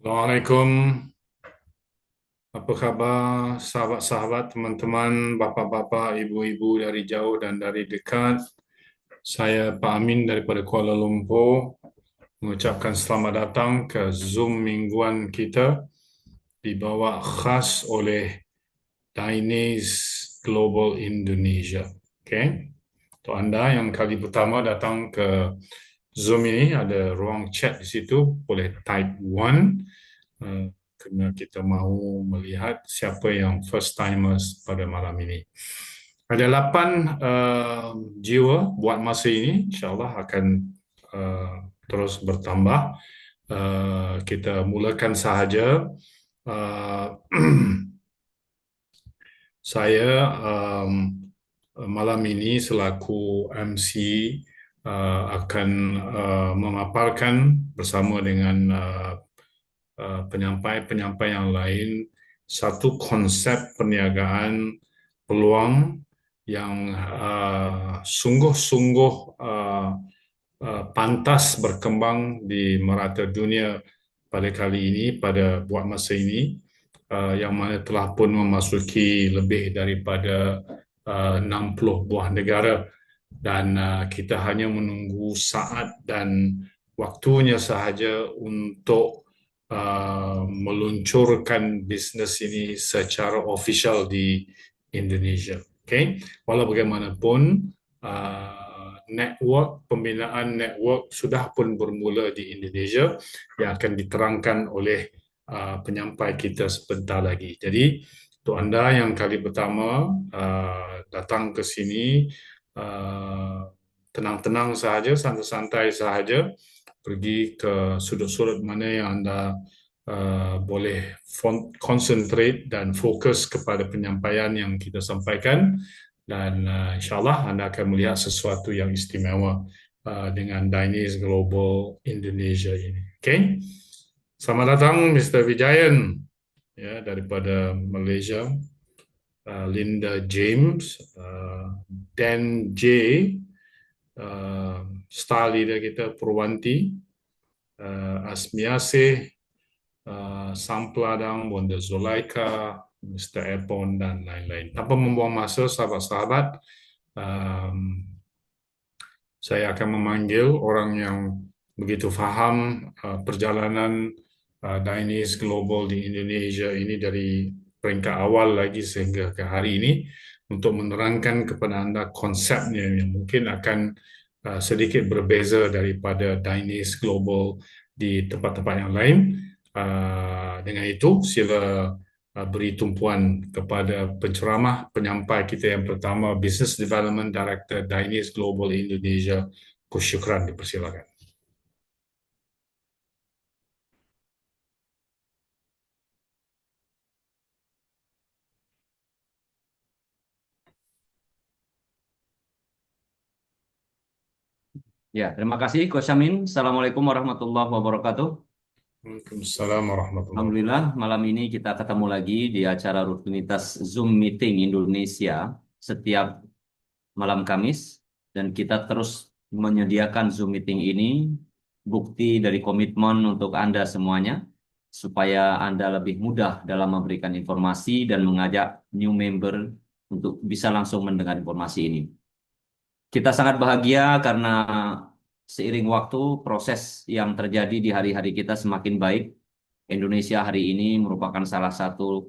Assalamualaikum, apa khabar sahabat-sahabat, teman-teman, bapak-bapak, ibu-ibu dari jauh dan dari dekat. Saya Pak Amin daripada Kuala Lumpur mengucapkan selamat datang ke Zoom mingguan kita dibawa khas oleh Diners Global Indonesia. Okay? Untuk anda yang kali pertama datang ke Zoom ini, ada ruang chat di situ, boleh type 1 kerana kita mahu melihat siapa yang first timers pada malam ini. Ada 8 jiwa buat masa ini, insyaAllah akan terus bertambah. Kita mulakan sahaja. Uh, saya malam ini selaku MC akan memaparkan bersama dengan penyampai-penyampai yang lain satu konsep perniagaan peluang yang sungguh-sungguh pantas berkembang di merata dunia pada kali ini, pada buat masa ini, yang mana telah pun memasuki lebih daripada 60 buah negara, dan kita hanya menunggu saat dan waktunya sahaja untuk meluncurkan bisnes ini secara official di Indonesia. Okay? Walau bagaimanapun, pembinaan network sudah pun bermula di Indonesia yang akan diterangkan oleh penyampai kita sebentar lagi. Jadi, untuk anda yang kali pertama datang ke sini, tenang-tenang sahaja, santai-santai sahaja, pergi ke sudut-sudut mana yang anda boleh concentrate dan fokus kepada penyampaian yang kita sampaikan, dan insyaAllah anda akan melihat sesuatu yang istimewa dengan Diners Global Indonesia ini. Okay? Selamat datang Mr. Vijayan ya, daripada Malaysia, Linda James, Dan J, star leader kita Purwanti, Asmiasih, Sampladang, Bonda Zulaika, Mr. Epon dan lain-lain. Tanpa membuang masa, sahabat-sahabat, saya akan memanggil orang yang begitu faham perjalanan Diners Global di Indonesia ini dari peringkat awal lagi sehingga ke hari ini untuk menerangkan kepada anda konsepnya yang mungkin akan sedikit berbeza daripada Diners Global di tempat-tempat yang lain. Dengan itu, sila beri tumpuan kepada penceramah penyampai kita yang pertama, Business Development Director Diners Global Indonesia. Syukran, dipersilakan. Ya, terima kasih Coach Amin. Assalamualaikum warahmatullahi wabarakatuh. Waalaikumsalam warahmatullahi Alhamdulillah, wabarakatuh. malam ini kita ketemu lagi di acara rutinitas Zoom Meeting Indonesia setiap malam Kamis. Dan kita terus menyediakan Zoom Meeting ini bukti dari komitmen untuk Anda semuanya, supaya Anda lebih mudah dalam memberikan informasi dan mengajak new member untuk bisa langsung mendengar informasi ini. Kita sangat bahagia karena seiring waktu proses yang terjadi di hari-hari kita semakin baik. Indonesia hari ini merupakan salah satu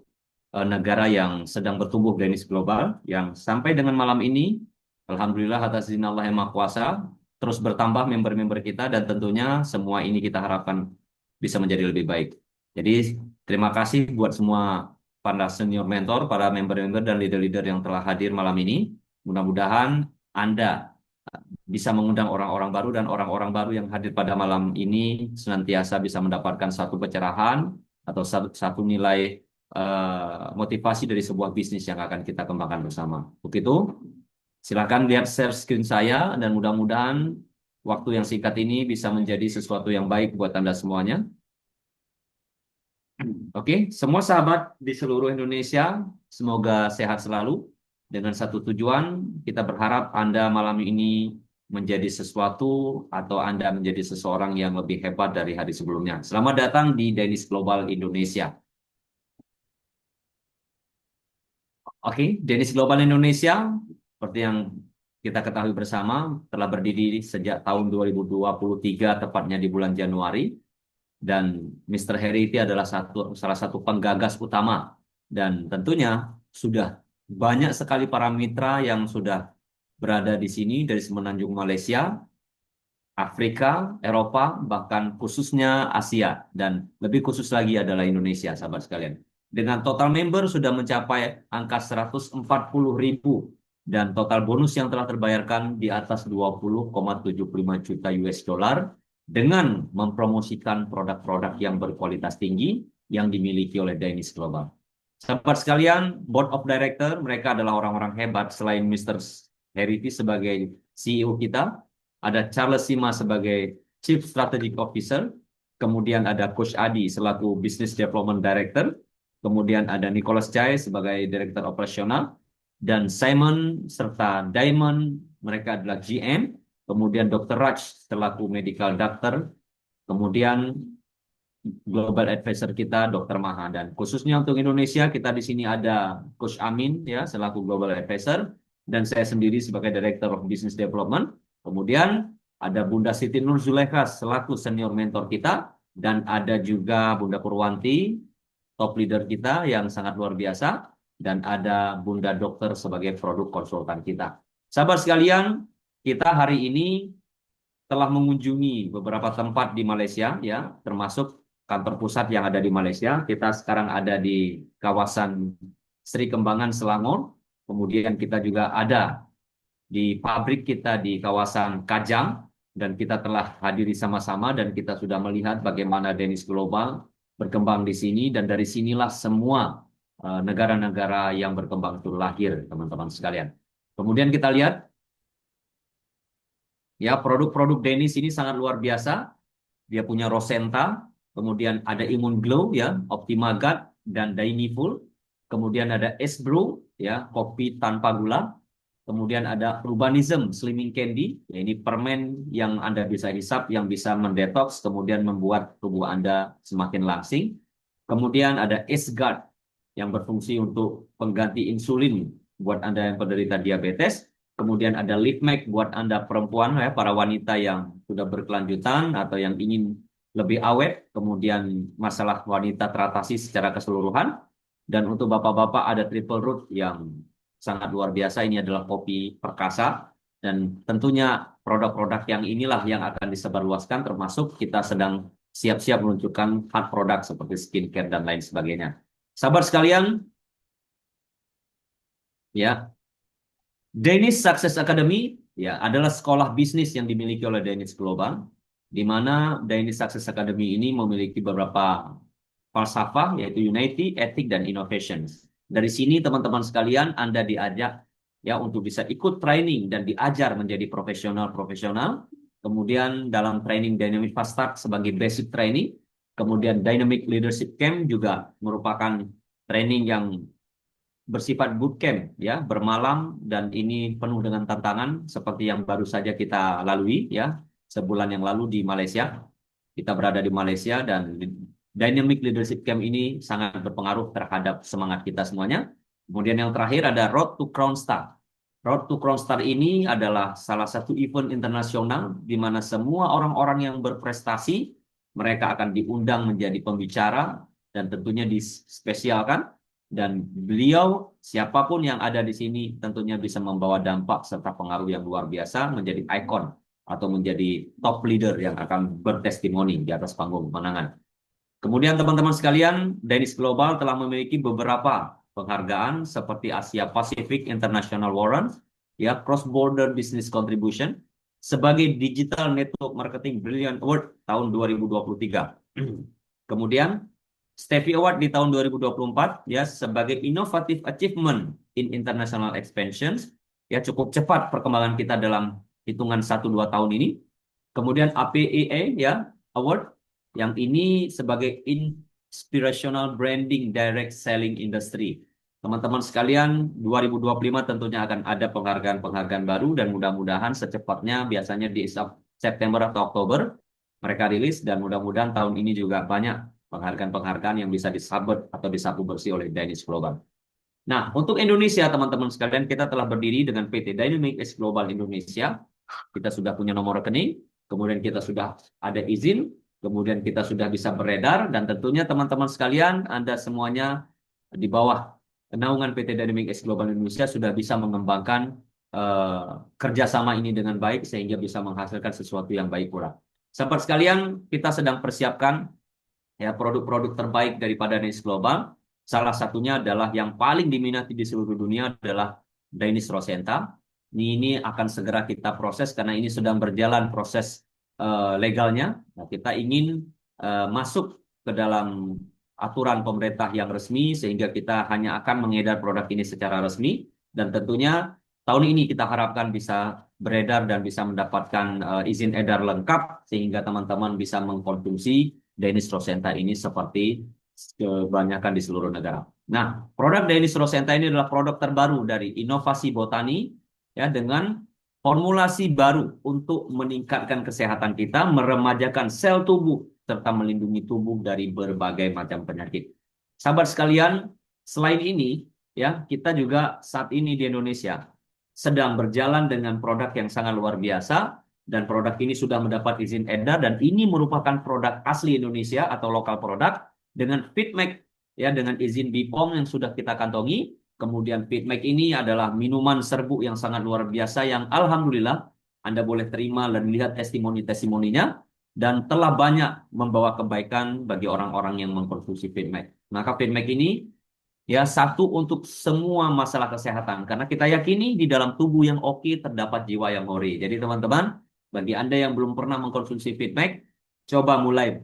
negara yang sedang bertumbuh bisnis global yang sampai dengan malam ini, alhamdulillah atas izin Allah yang Maha Kuasa, terus bertambah member-member kita dan tentunya semua ini kita harapkan bisa menjadi lebih baik. Jadi terima kasih buat semua para senior mentor, para member-member dan leader-leader yang telah hadir malam ini. Mudah-mudahan Anda bisa mengundang orang-orang baru dan orang-orang baru yang hadir pada malam ini senantiasa bisa mendapatkan satu pencerahan atau satu nilai motivasi dari sebuah bisnis yang akan kita kembangkan bersama. Begitu, silakan lihat share screen saya dan mudah-mudahan waktu yang singkat ini bisa menjadi sesuatu yang baik buat Anda semuanya. Oke, semua sahabat di seluruh Indonesia, semoga sehat selalu. Dengan satu tujuan, kita berharap Anda malam ini menjadi sesuatu atau Anda menjadi seseorang yang lebih hebat dari hari sebelumnya. Selamat datang di Danish Global Indonesia. Oke, Danish Global Indonesia, seperti yang kita ketahui bersama, telah berdiri sejak tahun 2023, tepatnya di bulan Januari. Dan Mr. Heri itu adalah salah satu penggagas utama. Dan tentunya sudah banyak sekali para mitra yang sudah berada di sini dari semenanjung Malaysia, Afrika, Eropa, bahkan khususnya Asia. Dan lebih khusus lagi adalah Indonesia, sahabat sekalian. Dengan total member sudah mencapai angka 140.000 dan total bonus yang telah terbayarkan di atas 20,75 juta US dollar dengan mempromosikan produk-produk yang berkualitas tinggi yang dimiliki oleh Danish Global. Sahabat sekalian, Board of Director mereka adalah orang-orang hebat selain Mr. Heritage sebagai CEO kita, ada Charles Sima sebagai Chief Strategic Officer, kemudian ada Coach Adi selaku Business Development Director, kemudian ada Nicholas Chai sebagai Direktur Operasional, dan Simon serta Diamond mereka adalah GM, kemudian Dr. Raj selaku Medical Doctor, kemudian Global Advisor kita Dr. Maha, dan khususnya untuk Indonesia kita di sini ada Coach Amin ya selaku Global Advisor dan saya sendiri sebagai Director of Business Development. Kemudian ada Bunda Siti Nur Zulekha selaku senior mentor kita dan ada juga Bunda Purwanti top leader kita yang sangat luar biasa dan ada Bunda Dokter sebagai produk konsultan kita. Sahabat sekalian, kita hari ini telah mengunjungi beberapa tempat di Malaysia ya, termasuk kantor pusat yang ada di Malaysia. Kita sekarang ada di kawasan Sri Kembangan Selangor. Kemudian kita juga ada di pabrik kita di kawasan Kajang dan kita telah hadiri sama-sama dan kita sudah melihat bagaimana Danish Global berkembang di sini dan dari sinilah semua negara-negara yang berkembang itu lahir, teman-teman sekalian. Kemudian kita lihat ya produk-produk Danish ini sangat luar biasa. Dia punya Rosenta, kemudian ada Immune Glow ya, Optima Gut dan Dainiful. Kemudian ada Es Brew ya, kopi tanpa gula. Kemudian ada Urbanism Slimming Candy, ya ini permen yang Anda bisa hisap yang bisa mendetoks kemudian membuat tubuh Anda semakin langsing. Kemudian ada Es Guard yang berfungsi untuk pengganti insulin buat Anda yang penderita diabetes. Kemudian ada Lifmac buat Anda perempuan ya, para wanita yang sudah berkelanjutan atau yang ingin lebih awet, kemudian masalah wanita teratasi secara keseluruhan. Dan untuk bapak-bapak ada Triple Root yang sangat luar biasa, ini adalah kopi perkasa. Dan tentunya produk-produk yang inilah yang akan disebarluaskan, termasuk kita sedang siap-siap meluncurkan hard product seperti skincare dan lain sebagainya. Sahabat sekalian, ya, Danish Success Academy ya adalah sekolah bisnis yang dimiliki oleh Danish Global, di mana Danish Success Academy ini memiliki beberapa falsafah yaitu Unity, Ethic, dan Innovation. Dari sini teman-teman sekalian Anda diajak ya untuk bisa ikut training dan diajar menjadi profesional-profesional. Kemudian dalam training Dynamic Fast Start sebagai basic training, kemudian Dynamic Leadership Camp juga merupakan training yang bersifat bootcamp ya, bermalam dan ini penuh dengan tantangan seperti yang baru saja kita lalui ya sebulan yang lalu di Malaysia. Kita berada di Malaysia dan Dynamic Leadership Camp ini sangat berpengaruh terhadap semangat kita semuanya. Kemudian yang terakhir ada Road to Crown Star. Road to Crown Star ini adalah salah satu event internasional di mana semua orang-orang yang berprestasi mereka akan diundang menjadi pembicara dan tentunya dispesialkan. Dan beliau, siapapun yang ada di sini, tentunya bisa membawa dampak serta pengaruh yang luar biasa menjadi ikon atau menjadi top leader yang akan bertestimoni di atas panggung kemenangan. Kemudian teman-teman sekalian, Danish Global telah memiliki beberapa penghargaan seperti Asia Pacific International Warrant, ya Cross Border Business Contribution, sebagai Digital Network Marketing Brilliant Award tahun 2023. Kemudian Stevie Award di tahun 2024 ya sebagai Innovative Achievement in International Expansions, ya cukup cepat perkembangan kita dalam hitungan 1-2 tahun ini. Kemudian APEA ya Award yang ini sebagai Inspirational Branding Direct Selling Industry. teman-teman sekalian, 2025 tentunya akan ada penghargaan-penghargaan baru dan mudah-mudahan secepatnya biasanya di September atau Oktober mereka rilis dan mudah-mudahan tahun ini juga banyak penghargaan-penghargaan yang bisa disabet atau disapu bersih oleh Danish Global. Nah, untuk Indonesia teman-teman sekalian, kita telah berdiri dengan PT Dynamic X Global Indonesia. Kita sudah punya nomor rekening, kemudian kita sudah ada izin, kemudian kita sudah bisa beredar, dan tentunya teman-teman sekalian, Anda semuanya di bawah naungan PT Dynamic X Global Indonesia sudah bisa mengembangkan kerjasama ini dengan baik sehingga bisa menghasilkan sesuatu yang baik pula. Sahabat sekalian, kita sedang persiapkan ya produk-produk terbaik daripada Danish Global. Salah satunya adalah yang paling diminati di seluruh dunia adalah Danish Rosenta. Ini akan segera kita proses karena ini sedang berjalan proses legalnya. Nah, kita ingin masuk ke dalam aturan pemerintah yang resmi sehingga kita hanya akan mengedar produk ini secara resmi dan tentunya tahun ini kita harapkan bisa beredar dan bisa mendapatkan izin edar lengkap sehingga teman-teman bisa mengkonsumsi Danish Rosenta ini seperti kebanyakan di seluruh negara. Nah, produk Danish Rosenta ini adalah produk terbaru dari inovasi botani ya dengan formulasi baru untuk meningkatkan kesehatan kita, meremajakan sel tubuh serta melindungi tubuh dari berbagai macam penyakit. Sahabat sekalian, selain ini ya, kita juga saat ini di Indonesia sedang berjalan dengan produk yang sangat luar biasa dan produk ini sudah mendapat izin edar dan ini merupakan produk asli Indonesia atau lokal produk dengan Fitmek ya dengan izin BPOM yang sudah kita kantongi. Kemudian Fitmek ini adalah minuman serbuk yang sangat luar biasa yang alhamdulillah Anda boleh terima dan lihat testimoni-testimoninya dan telah banyak membawa kebaikan bagi orang-orang yang mengkonsumsi Fitmek. Maka Fitmek ini ya satu untuk semua masalah kesehatan karena kita yakini di dalam tubuh yang oke terdapat jiwa yang hori. Jadi teman-teman, bagi Anda yang belum pernah mengkonsumsi Fitmek, coba mulai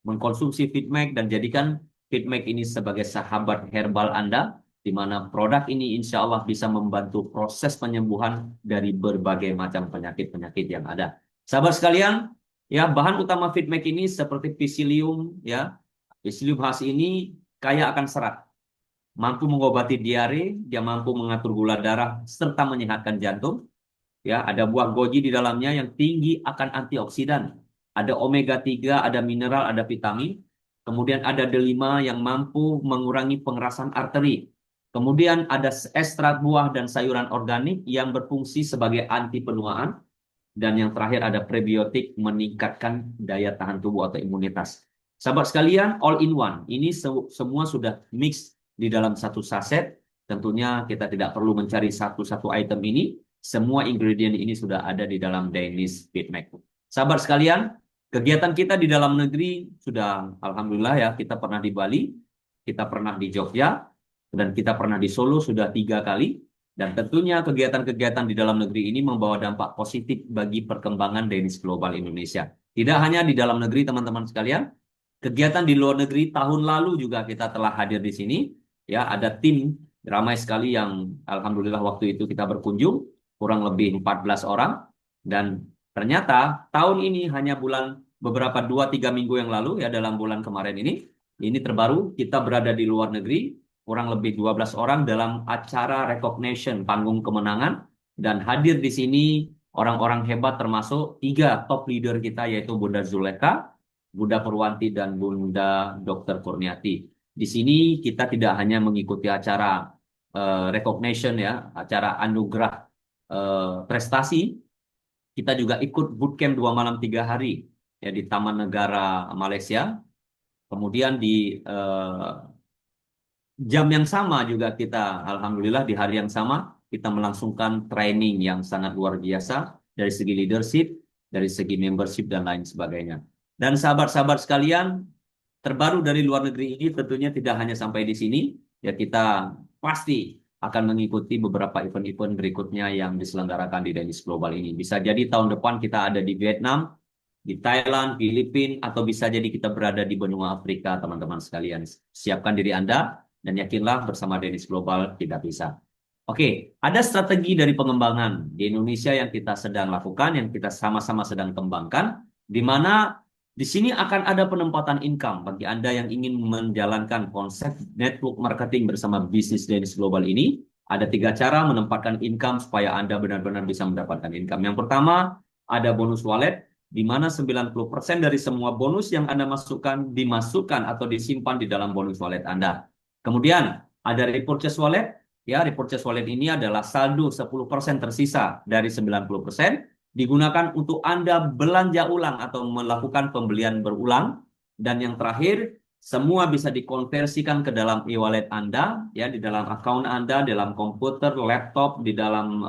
mengkonsumsi Fitmek dan jadikan Fitmek ini sebagai sahabat herbal Anda, di mana produk ini insya Allah bisa membantu proses penyembuhan dari berbagai macam penyakit-penyakit yang ada. Sahabat sekalian, ya bahan utama Fitmek ini seperti Psyllium, ya Psyllium khas ini kaya akan serat, mampu mengobati diare, dia mampu mengatur gula darah serta menyehatkan jantung. Ya, ada buah goji di dalamnya yang tinggi akan antioksidan. Ada omega 3, ada mineral, ada vitamin. Kemudian ada D5 yang mampu mengurangi pengerasan arteri. Kemudian ada ekstrak buah dan sayuran organik yang berfungsi sebagai anti penuaan. Dan yang terakhir ada prebiotik meningkatkan daya tahan tubuh atau imunitas. Sahabat sekalian, all in one. Ini semua sudah mix di dalam satu saset. Tentunya kita tidak perlu mencari satu-satu item ini. Semua ingredient ini sudah ada di dalam Danish Fitmek. Sahabat sekalian, kegiatan kita di dalam negeri sudah alhamdulillah ya, kita pernah di Bali, kita pernah di Jogja, dan kita pernah di Solo sudah 3 kali. Dan tentunya kegiatan-kegiatan di dalam negeri ini membawa dampak positif bagi perkembangan Danish Global Indonesia. Tidak hanya di dalam negeri teman-teman sekalian, kegiatan di luar negeri tahun lalu juga kita telah hadir di sini. Ya, ada tim ramai sekali yang alhamdulillah waktu itu kita berkunjung, kurang lebih 14 orang. Dan ternyata tahun ini hanya beberapa 2-3 minggu yang lalu ya dalam bulan kemarin ini terbaru kita berada di luar negeri, kurang lebih 12 orang dalam acara recognition panggung kemenangan dan hadir di sini orang-orang hebat termasuk 3 top leader kita yaitu Bunda Zuleka, Bunda Purwanti dan Bunda Dr. Kurniati. Di sini kita tidak hanya mengikuti acara recognition ya, acara anugerah prestasi, kita juga ikut bootcamp 2 malam 3 hari ya di Taman Negara Malaysia. Kemudian di jam yang sama juga kita, alhamdulillah di hari yang sama, kita melangsungkan training yang sangat luar biasa dari segi leadership, dari segi membership, dan lain sebagainya. Dan sahabat-sahabat sekalian, terbaru dari luar negeri ini tentunya tidak hanya sampai di sini, ya kita pasti akan mengikuti beberapa event-event berikutnya yang diselenggarakan di Danish Global ini. Bisa jadi tahun depan kita ada di Vietnam, di Thailand, Filipina, atau bisa jadi kita berada di benua Afrika, teman-teman sekalian. Siapkan diri Anda, dan yakinlah bersama Danish Global kita bisa. Oke, ada strategi dari pengembangan di Indonesia yang kita sedang lakukan, yang kita sama-sama sedang kembangkan, di mana Di sini akan ada penempatan income bagi Anda yang ingin menjalankan konsep network marketing bersama bisnis Dennis Global ini. Ada 3 cara menempatkan income supaya Anda benar-benar bisa mendapatkan income. Yang pertama, ada bonus wallet, di mana 90% dari semua bonus yang Anda masukkan dimasukkan atau disimpan di dalam bonus wallet Anda. Kemudian, ada repurchase wallet. Ya, repurchase wallet ini adalah saldo 10% tersisa dari 90%, digunakan untuk Anda belanja ulang atau melakukan pembelian berulang. Dan yang terakhir, semua bisa dikonversikan ke dalam e-wallet Anda, ya, di dalam account Anda, dalam komputer, laptop, di dalam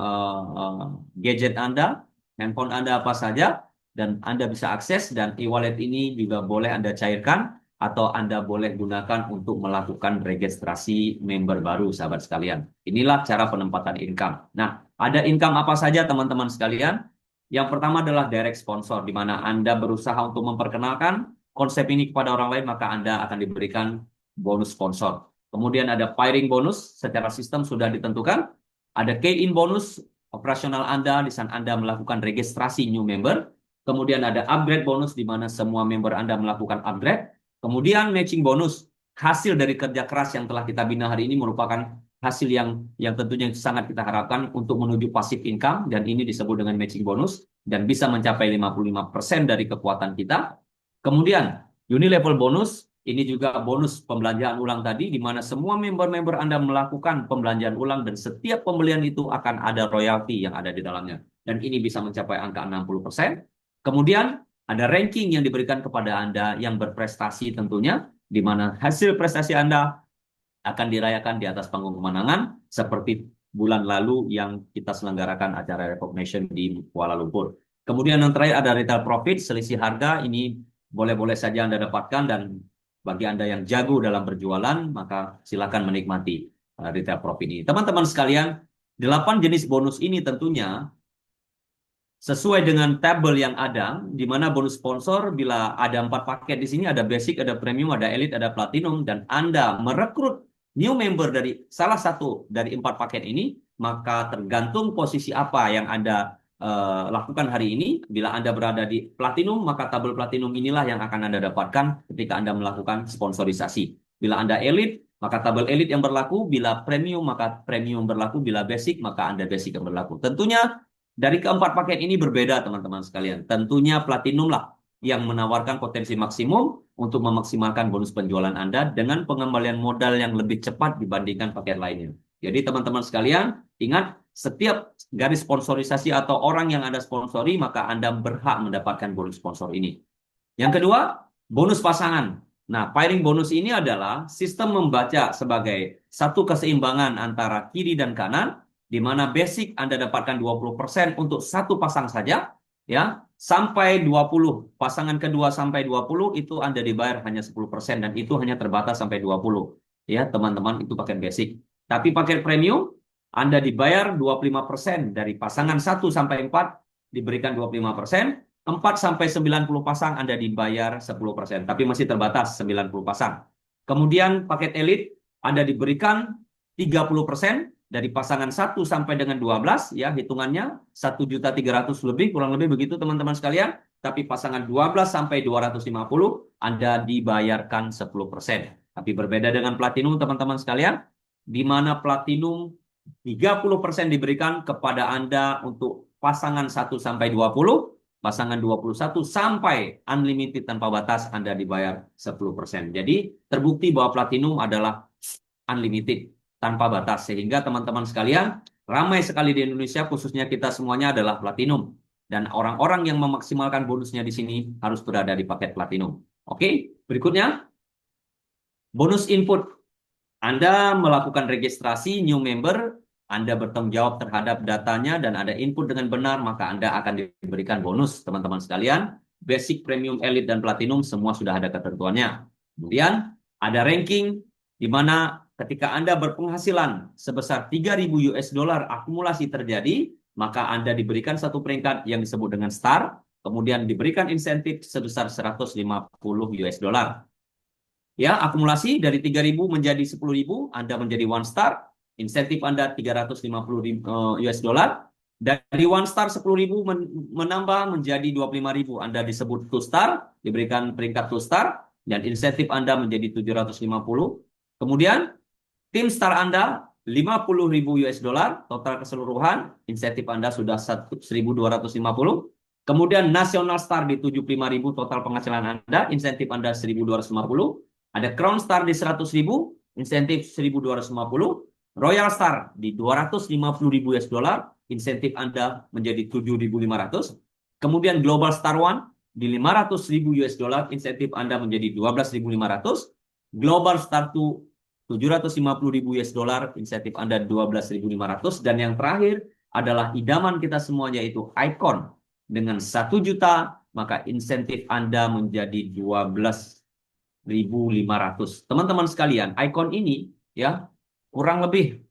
gadget Anda, handphone Anda apa saja, dan Anda bisa akses. Dan e-wallet ini juga boleh Anda cairkan atau Anda boleh gunakan untuk melakukan registrasi member baru, sahabat sekalian. Inilah cara penempatan income. Nah, ada income apa saja teman-teman sekalian? Yang pertama adalah direct sponsor, di mana Anda berusaha untuk memperkenalkan konsep ini kepada orang lain, maka Anda akan diberikan bonus sponsor. Kemudian ada pairing bonus, secara sistem sudah ditentukan. Ada key-in bonus, operasional Anda, di saat Anda melakukan registrasi new member. Kemudian ada upgrade bonus, di mana semua member Anda melakukan upgrade. Kemudian matching bonus, hasil dari kerja keras yang telah kita bina hari ini merupakan hasil yang tentunya sangat kita harapkan untuk menuju passive income, dan ini disebut dengan matching bonus dan bisa mencapai 55% dari kekuatan kita. Kemudian unilevel bonus, ini juga bonus pembelanjaan ulang tadi, di mana semua member-member Anda melakukan pembelanjaan ulang dan setiap pembelian itu akan ada royalti yang ada di dalamnya. Dan ini bisa mencapai angka 60%. Kemudian ada ranking yang diberikan kepada Anda yang berprestasi tentunya, di mana hasil prestasi Anda akan dirayakan di atas panggung kemenangan seperti bulan lalu yang kita selenggarakan acara recognition di Kuala Lumpur. Kemudian yang terakhir ada retail profit, selisih harga. Ini boleh-boleh saja Anda dapatkan, dan bagi Anda yang jago dalam berjualan, maka silakan menikmati retail profit ini. Teman-teman sekalian, 8 jenis bonus ini tentunya sesuai dengan tabel yang ada, di mana bonus sponsor bila ada 4 paket di sini, ada basic, ada premium, ada elite, ada platinum, dan Anda merekrut new member dari salah satu dari 4 paket ini, maka tergantung posisi apa yang Anda lakukan hari ini. Bila Anda berada di platinum, maka tabel platinum inilah yang akan Anda dapatkan ketika Anda melakukan sponsorisasi. Bila Anda elite, maka tabel elite yang berlaku. Bila premium, maka premium berlaku. Bila basic, maka Anda basic yang berlaku. Tentunya dari keempat paket ini berbeda, teman-teman sekalian. Tentunya Platinum lah yang menawarkan potensi maksimum untuk memaksimalkan bonus penjualan Anda dengan pengembalian modal yang lebih cepat dibandingkan paket lainnya. Jadi teman-teman sekalian, ingat, setiap garis sponsorisasi atau orang yang Anda sponsori, maka Anda berhak mendapatkan bonus sponsor ini. Yang kedua, bonus pasangan. Nah, pairing bonus ini adalah sistem membaca sebagai satu keseimbangan antara kiri dan kanan, di mana basic Anda dapatkan 20% untuk satu pasang saja, ya, sampai 20. Pasangan kedua sampai 20 itu Anda dibayar hanya 10%, dan itu hanya terbatas sampai 20. Ya, teman-teman, itu paket basic. Tapi paket premium Anda dibayar 25% dari pasangan 1 sampai 4 diberikan 25%, 4 sampai 90 pasang Anda dibayar 10%, tapi masih terbatas 90 pasang. Kemudian paket elite Anda diberikan 30% dari pasangan 1 sampai dengan 12, ya, hitungannya 1.300.000 lebih, kurang lebih begitu teman-teman sekalian. Tapi pasangan 12 sampai 250 Anda dibayarkan 10%. Tapi berbeda dengan platinum teman-teman sekalian, di mana platinum 30% diberikan kepada Anda untuk pasangan 1 sampai 20, pasangan 21 sampai unlimited tanpa batas Anda dibayar 10%. Jadi terbukti bahwa platinum adalah unlimited, tanpa batas. Sehingga teman-teman sekalian, ramai sekali di Indonesia, khususnya kita semuanya adalah platinum. Dan orang-orang yang memaksimalkan bonusnya di sini harus berada di paket platinum. Oke, berikutnya, bonus input. Anda melakukan registrasi new member, Anda bertanggung jawab terhadap datanya, dan ada input dengan benar, maka Anda akan diberikan bonus, teman-teman sekalian. Basic, premium, elite, dan platinum semua sudah ada ketentuannya. Kemudian ada ranking, di mana ketika Anda berpenghasilan sebesar 3.000 US dollar akumulasi terjadi, maka Anda diberikan satu peringkat yang disebut dengan star, kemudian diberikan insentif sebesar 150 US dollar. Ya, akumulasi dari 3.000 menjadi 10.000, Anda menjadi one star, insentif Anda 350 US dollar. Dari one star 10.000 menambah menjadi 25.000. Anda disebut two star, diberikan peringkat two star, dan insentif Anda menjadi 750. Kemudian tim star Anda 50.000 US dollar, total keseluruhan, insentif Anda sudah 1.250. Kemudian national star di 75.000, total penghasilan Anda, insentif Anda 1.250. Ada crown star di 100.000, insentif 1.250. Royal star di 250.000 US dollar, insentif Anda menjadi 7.500. Kemudian Global Star One di 500.000 US dollar, insentif Anda menjadi 12.500. Global Star 2 750.000 US dollar, insentif Anda 12.500. Dan yang terakhir adalah idaman kita semua, yaitu Icon. Dengan 1 juta, maka insentif Anda menjadi 12.500. Teman-teman sekalian, Icon ini ya kurang lebih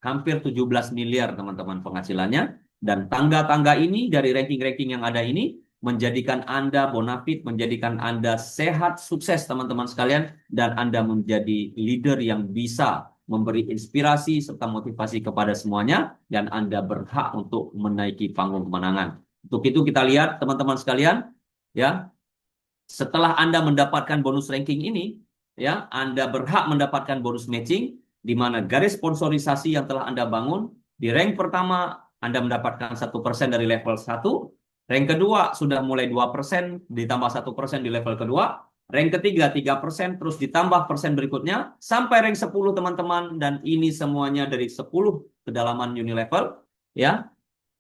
hampir 17 miliar teman-teman penghasilannya. Dan tangga-tangga ini dari ranking-ranking yang ada ini menjadikan Anda bonafit, menjadikan Anda sehat, sukses teman-teman sekalian. Dan Anda menjadi leader yang bisa memberi inspirasi serta motivasi kepada semuanya. Dan Anda berhak untuk menaiki panggung kemenangan. Untuk itu kita lihat teman-teman sekalian, ya, setelah Anda mendapatkan bonus ranking ini, ya, Anda berhak mendapatkan bonus matching, di mana garis sponsorisasi yang telah Anda bangun, di rank pertama Anda mendapatkan 1% dari level 1, rank kedua sudah mulai 2%, ditambah 1% di level kedua, rank ketiga 3%, terus ditambah persen berikutnya, sampai rank 10 teman-teman, dan ini semuanya dari 10 kedalaman unilevel, ya,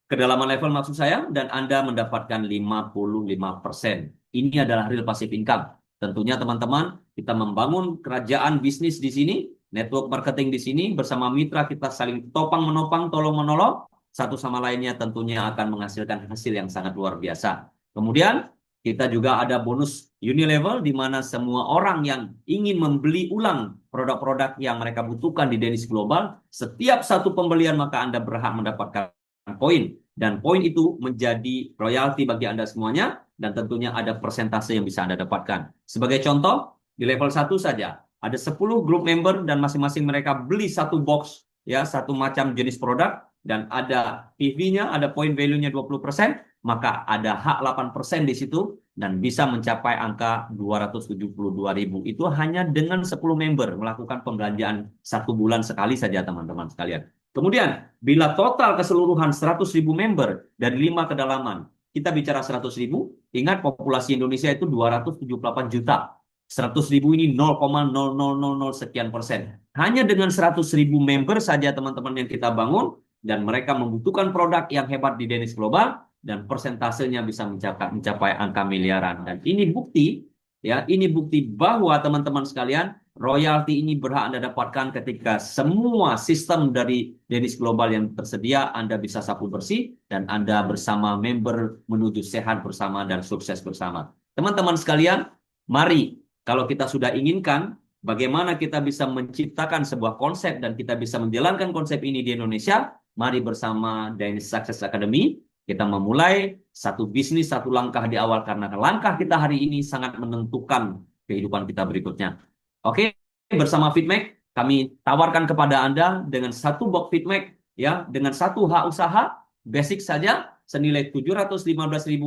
kedalaman level maksud saya, dan Anda mendapatkan 55%. Ini adalah real passive income. Tentunya teman-teman, kita membangun kerajaan bisnis di sini, network marketing di sini, bersama mitra kita saling topang-menopang, tolong-menolong, satu sama lainnya tentunya akan menghasilkan hasil yang sangat luar biasa. Kemudian, kita juga ada bonus Unilevel, di mana semua orang yang ingin membeli ulang produk-produk yang mereka butuhkan di Dennis Global, setiap satu pembelian maka Anda berhak mendapatkan poin. Dan poin itu menjadi royalti bagi Anda semuanya, dan tentunya ada persentase yang bisa Anda dapatkan. Sebagai contoh, di level 1 saja, ada 10 grup member dan masing-masing mereka beli satu box, ya, satu macam jenis produk, dan ada PV-nya, ada point value-nya 20%, maka ada hak 8% di situ, dan bisa mencapai angka 272.000. Itu hanya dengan 10 member melakukan pembelanjaan 1 bulan sekali saja teman-teman sekalian. Kemudian, bila total keseluruhan 100.000 member dari 5 kedalaman, kita bicara 100.000, ingat populasi Indonesia itu 278 juta. 100.000 ini 0,0000 sekian persen. Hanya dengan 100.000 member saja teman-teman yang kita bangun, dan mereka membutuhkan produk yang hebat di Dennis Global, dan persentasenya bisa mencapai angka miliaran. Dan ini bukti, ya, ini bukti bahwa teman-teman sekalian, royalti ini berhak Anda dapatkan ketika semua sistem dari Dennis Global yang tersedia Anda bisa sapu bersih, dan Anda bersama member menuju sehat bersama dan sukses bersama. Teman-teman sekalian, mari, kalau kita sudah inginkan bagaimana kita bisa menciptakan sebuah konsep dan kita bisa menjalankan konsep ini di Indonesia, mari bersama Dennis Success Academy kita memulai satu bisnis, satu langkah di awal, karena langkah kita hari ini sangat menentukan kehidupan kita berikutnya. Oke, bersama Fitmac kami tawarkan kepada Anda dengan satu box Fitmac, ya, dengan satu hak usaha basic saja senilai 715.000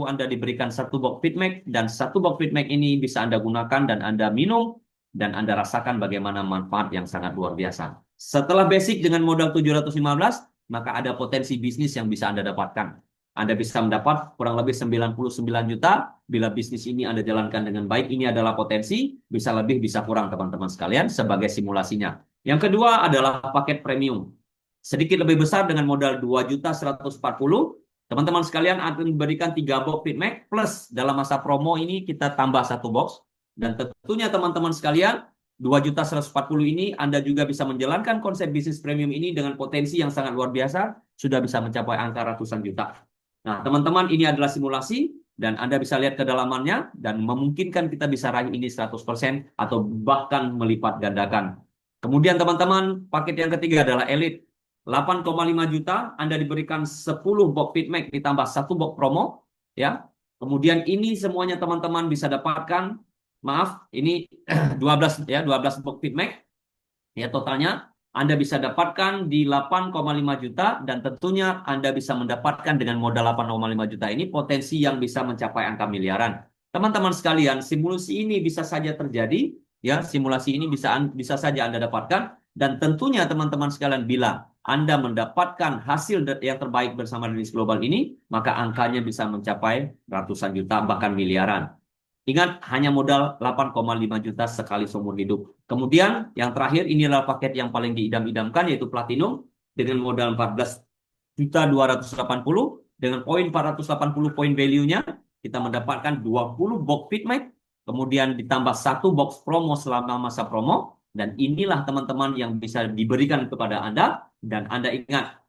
Anda diberikan satu box Fitmac, dan satu box Fitmac ini bisa Anda gunakan dan Anda minum dan Anda rasakan bagaimana manfaat yang sangat luar biasa. Setelah basic dengan modal 715, maka ada potensi bisnis yang bisa Anda dapatkan. Anda bisa mendapat kurang lebih 99 juta bila bisnis ini Anda jalankan dengan baik. Ini adalah potensi, bisa lebih, bisa kurang teman-teman sekalian sebagai simulasinya. Yang kedua adalah paket premium. Sedikit lebih besar dengan modal 2.140. Teman-teman sekalian akan diberikan 3 box Fitmac plus dalam masa promo ini kita tambah 1 box. Dan tentunya teman-teman sekalian, 2.140 ini Anda juga bisa menjalankan konsep bisnis premium ini dengan potensi yang sangat luar biasa, sudah bisa mencapai angka ratusan juta. Nah, teman-teman, ini adalah simulasi dan Anda bisa lihat kedalamannya dan memungkinkan kita bisa raih ini 100% atau bahkan melipat gandakan. Kemudian teman-teman, paket yang ketiga adalah Elite. 8,5 juta, Anda diberikan 10 box Fitmac ditambah 1 box promo, ya. Kemudian ini semuanya teman-teman bisa dapatkan, maaf, ini 12 ya, 12 box Fitmac. Ya, totalnya Anda bisa dapatkan di 8,5 juta dan tentunya Anda bisa mendapatkan dengan modal 8,5 juta ini potensi yang bisa mencapai angka miliaran. Teman-teman sekalian, simulasi ini bisa saja terjadi, ya, simulasi ini bisa saja Anda dapatkan dan tentunya teman-teman sekalian bila Anda mendapatkan hasil yang terbaik bersama Dennis Global ini, maka angkanya bisa mencapai ratusan juta bahkan miliaran. Ingat, hanya modal 8,5 juta sekali seumur hidup. Kemudian, yang terakhir, inilah paket yang paling diidam-idamkan, yaitu Platinum, dengan modal 14.280, dengan poin 480 poin value-nya, kita mendapatkan 20 box feedback, kemudian ditambah satu box promo selama masa promo, dan inilah teman-teman yang bisa diberikan kepada Anda, dan Anda ingat,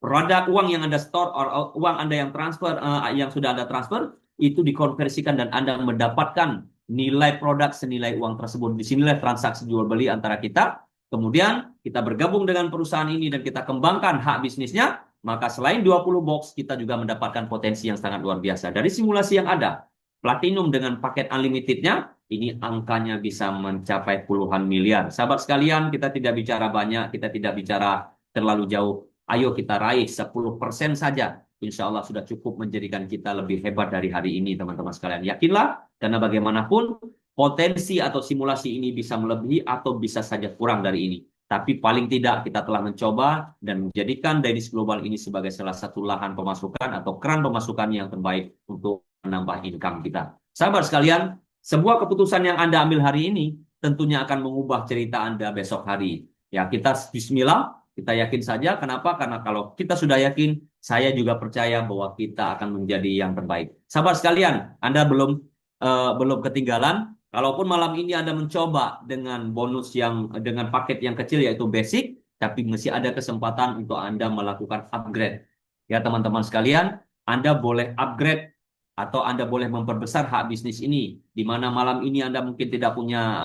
produk uang yang Anda store, uang Anda yang transfer, yang sudah Anda transfer, itu dikonversikan dan Anda mendapatkan nilai produk senilai uang tersebut. Di sinilah transaksi jual beli antara kita. Kemudian kita bergabung dengan perusahaan ini dan kita kembangkan hak bisnisnya. Maka selain 20 box, kita juga mendapatkan potensi yang sangat luar biasa. Dari simulasi yang ada, Platinum dengan paket unlimitednya, ini angkanya bisa mencapai puluhan miliar. Sahabat sekalian, kita tidak bicara banyak, kita tidak bicara terlalu jauh. Ayo kita raih 10% saja. Insya Allah sudah cukup menjadikan kita lebih hebat dari hari ini, teman-teman sekalian. Yakinlah, karena bagaimanapun potensi atau simulasi ini bisa melebihi atau bisa saja kurang dari ini. Tapi paling tidak kita telah mencoba dan menjadikan Dennis Global ini sebagai salah satu lahan pemasukan atau keran pemasukan yang terbaik untuk menambah income kita. Sahabat sekalian, sebuah keputusan yang Anda ambil hari ini tentunya akan mengubah cerita Anda besok hari. Ya, kita bismillah. Kita yakin saja. Kenapa? Karena kalau kita sudah yakin, saya juga percaya bahwa kita akan menjadi yang terbaik. Sahabat sekalian, Anda belum ketinggalan. Kalaupun malam ini Anda mencoba dengan bonus dengan paket yang kecil yaitu basic, tapi masih ada kesempatan untuk Anda melakukan upgrade. Ya teman-teman sekalian, Anda boleh upgrade atau Anda boleh memperbesar hak bisnis ini. Di mana malam ini Anda mungkin tidak punya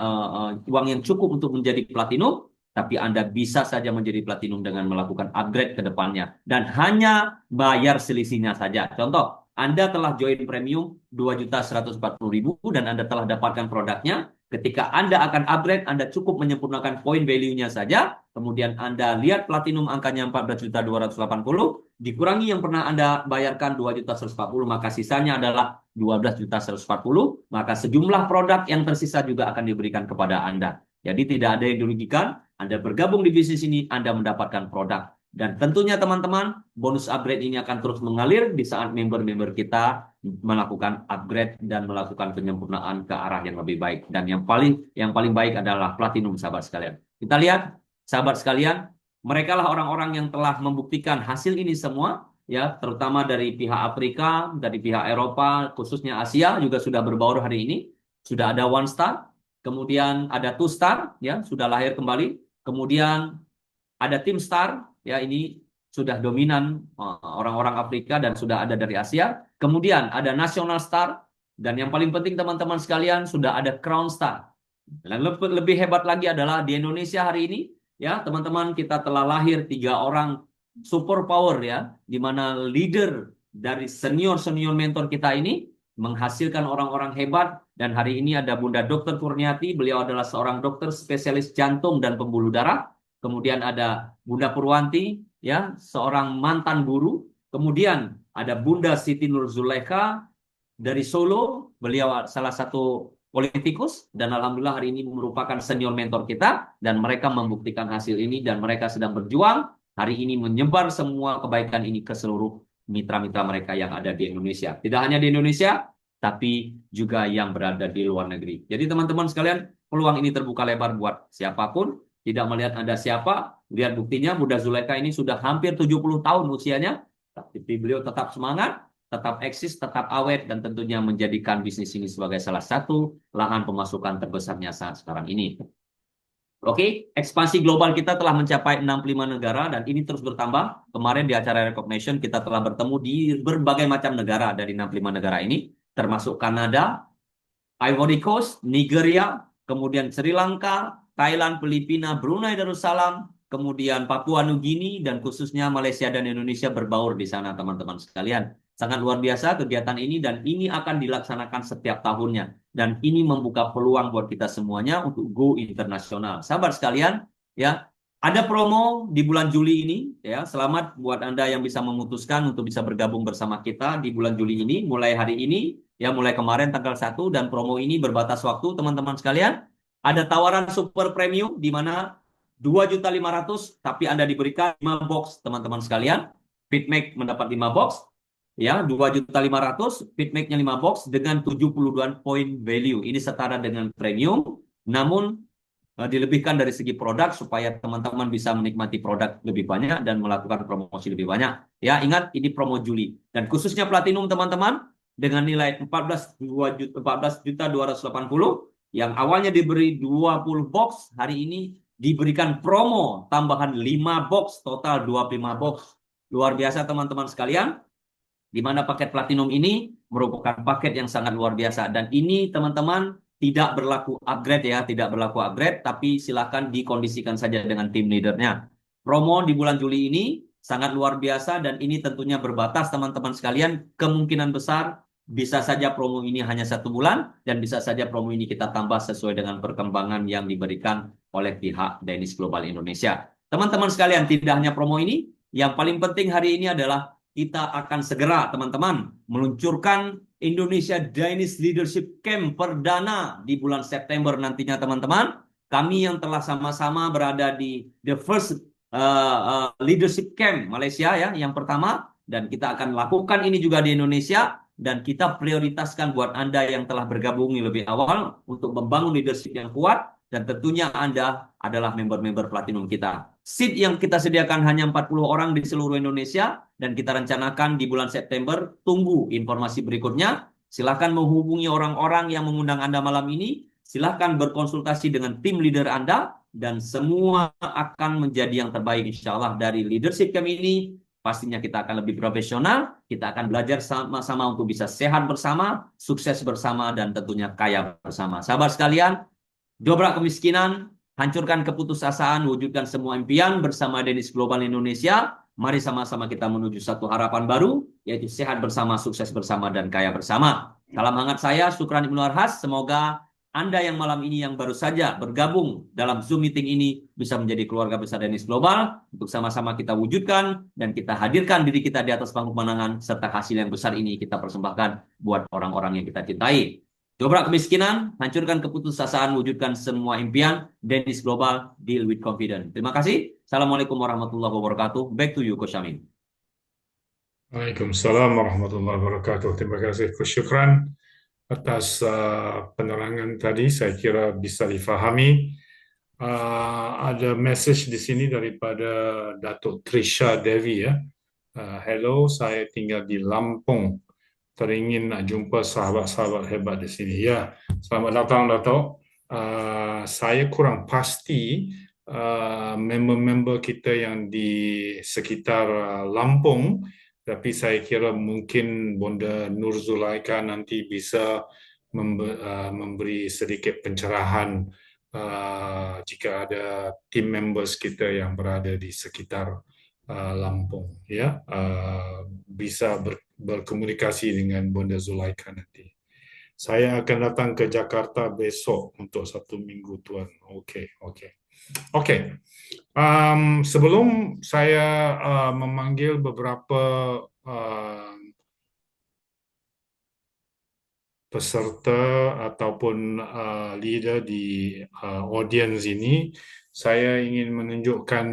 uang yang cukup untuk menjadi platinum, tapi Anda bisa saja menjadi platinum dengan melakukan upgrade ke depannya. Dan hanya bayar selisihnya saja. Contoh, Anda telah join premium 2.140.000 dan Anda telah dapatkan produknya. Ketika Anda akan upgrade, Anda cukup menyempurnakan poin value-nya saja. Kemudian Anda lihat platinum angkanya 14.280, dikurangi yang pernah Anda bayarkan 2.140, maka sisanya adalah 12.140. Maka sejumlah produk yang tersisa juga akan diberikan kepada Anda. Jadi tidak ada yang dirugikan. Anda bergabung di bisnis ini, Anda mendapatkan produk. Dan tentunya teman-teman, bonus upgrade ini akan terus mengalir di saat member-member kita melakukan upgrade dan melakukan penyempurnaan ke arah yang lebih baik. Dan yang paling baik adalah platinum, sahabat sekalian. Kita lihat, sahabat sekalian, mereka lah orang-orang yang telah membuktikan hasil ini semua, ya, terutama dari pihak Afrika, dari pihak Eropa, khususnya Asia juga sudah berbaur hari ini. Sudah ada one star, kemudian ada two star, ya, sudah lahir kembali. Kemudian ada tim star, ya ini sudah dominan orang-orang Afrika dan sudah ada dari Asia. Kemudian ada national star dan yang paling penting teman-teman sekalian sudah ada crown star. Dan lebih hebat lagi adalah di Indonesia hari ini, ya teman-teman, kita telah lahir 3 orang super power, ya, di mana leader dari senior mentor kita ini menghasilkan orang-orang hebat. Dan hari ini ada Bunda Dr. Kurniati, beliau adalah seorang dokter spesialis jantung dan pembuluh darah. Kemudian ada Bunda Purwanti, ya, seorang mantan guru. Kemudian ada Bunda Siti Nur Zulaikha dari Solo, beliau salah satu politikus dan alhamdulillah hari ini merupakan senior mentor kita dan mereka membuktikan hasil ini dan mereka sedang berjuang hari ini menyebar semua kebaikan ini ke seluruh mitra-mitra mereka yang ada di Indonesia. Tidak hanya di Indonesia, tapi juga yang berada di luar negeri. Jadi teman-teman sekalian, peluang ini terbuka lebar buat siapapun, tidak melihat Anda siapa, lihat buktinya Bunda Zulaikha ini sudah hampir 70 tahun usianya, tapi beliau tetap semangat, tetap eksis, tetap awet, dan tentunya menjadikan bisnis ini sebagai salah satu lahan pemasukan terbesarnya saat sekarang ini. Oke, ekspansi global kita telah mencapai 65 negara dan ini terus bertambah. Kemarin di acara Recognition kita telah bertemu di berbagai macam negara dari 65 negara ini, termasuk Kanada, Ivory Coast, Nigeria, kemudian Sri Lanka, Thailand, Filipina, Brunei Darussalam, kemudian Papua Nugini, dan khususnya Malaysia dan Indonesia berbaur di sana, teman-teman sekalian. Sangat luar biasa kegiatan ini dan ini akan dilaksanakan setiap tahunnya. Dan ini membuka peluang buat kita semuanya untuk go internasional. Sahabat sekalian, ya, Ada promo di bulan Juli ini, ya. Selamat buat Anda yang bisa memutuskan untuk bisa bergabung bersama kita di bulan Juli ini, mulai hari ini, ya, mulai kemarin tanggal 1, dan promo ini berbatas waktu, teman-teman sekalian. Ada tawaran super premium di mana 2.500.000, tapi Anda diberikan 5 box, teman-teman sekalian. Fitmac mendapat 5 box, ya, 2.500.000, Fitmac-nya 5 box dengan 72 poin value. Ini setara dengan premium, namun dilebihkan dari segi produk supaya teman-teman bisa menikmati produk lebih banyak dan melakukan promosi lebih banyak. Ya, ingat ini promo Juli dan khususnya platinum teman-teman dengan nilai 14.280 yang awalnya diberi 20 box, hari ini diberikan promo tambahan 5 box, total 25 box. Luar biasa teman-teman sekalian, di mana paket platinum ini merupakan paket yang sangat luar biasa, dan ini teman-teman tidak berlaku upgrade, ya, tidak berlaku upgrade, tapi silakan dikondisikan saja dengan tim leadernya. Promo di bulan Juli ini sangat luar biasa, dan ini tentunya berbatas teman-teman sekalian. Kemungkinan besar bisa saja promo ini hanya 1 bulan, dan bisa saja promo ini kita tambah sesuai dengan perkembangan yang diberikan oleh pihak Danish Global Indonesia. Teman-teman sekalian, tidak hanya promo ini, yang paling penting hari ini adalah kita akan segera teman-teman meluncurkan Indonesia Danish Leadership Camp perdana di bulan September nantinya teman-teman. Kami yang telah sama-sama berada di the first Leadership Camp Malaysia, ya, yang pertama, dan kita akan lakukan ini juga di Indonesia, dan kita prioritaskan buat Anda yang telah bergabung lebih awal untuk membangun leadership yang kuat, dan tentunya Anda adalah member-member platinum kita. Seat yang kita sediakan hanya 40 orang di seluruh Indonesia, dan kita rencanakan di bulan September. Tunggu informasi berikutnya. Silakan menghubungi orang-orang yang mengundang Anda malam ini. Silakan berkonsultasi dengan tim leader Anda, dan semua akan menjadi yang terbaik insya Allah dari leadership kami ini. Pastinya kita akan lebih profesional, kita akan belajar sama-sama untuk bisa sehat bersama, sukses bersama, dan tentunya kaya bersama. Sahabat sekalian, dobrak kemiskinan, hancurkan keputusasaan, wujudkan semua impian bersama Danish Global Indonesia. Mari sama-sama kita menuju satu harapan baru, yaitu sehat bersama, sukses bersama, dan kaya bersama. Salam hangat saya, Syukran Ibnu Arhas. Semoga Anda yang malam ini yang baru saja bergabung dalam Zoom meeting ini bisa menjadi keluarga besar Danish Global, untuk sama-sama kita wujudkan dan kita hadirkan diri kita di atas panggung kemenangan, serta hasil yang besar ini kita persembahkan buat orang-orang yang kita cintai. Dobrak kemiskinan, hancurkan keputusasaan, wujudkan semua impian. Danish Global, deal with confidence. Terima kasih. Assalamualaikum warahmatullahi wabarakatuh. Back to you, Coach Amin. Waalaikumsalam warahmatullahi wabarakatuh. Terima kasih Coach Syukran atas penerangan tadi. Saya kira bisa difahami. Ada message di sini daripada Datuk Trisha Devi, ya. Hello, saya tinggal di Lampung. Teringin nak jumpa sahabat-sahabat hebat di sini. Ya, selamat datang Datuk. Saya kurang pasti member-member kita yang di sekitar Lampung, tapi saya kira mungkin Bonda Nur Zulaika nanti bisa memberi sedikit pencerahan jika ada team members kita yang berada di sekitar Lampung, ya, bisa berkomunikasi dengan Bonda Zulaika nanti. Saya akan datang ke Jakarta besok untuk 1 minggu, Tuan. Okey. Sebelum saya memanggil beberapa peserta ataupun leader di audience ini, saya ingin menunjukkan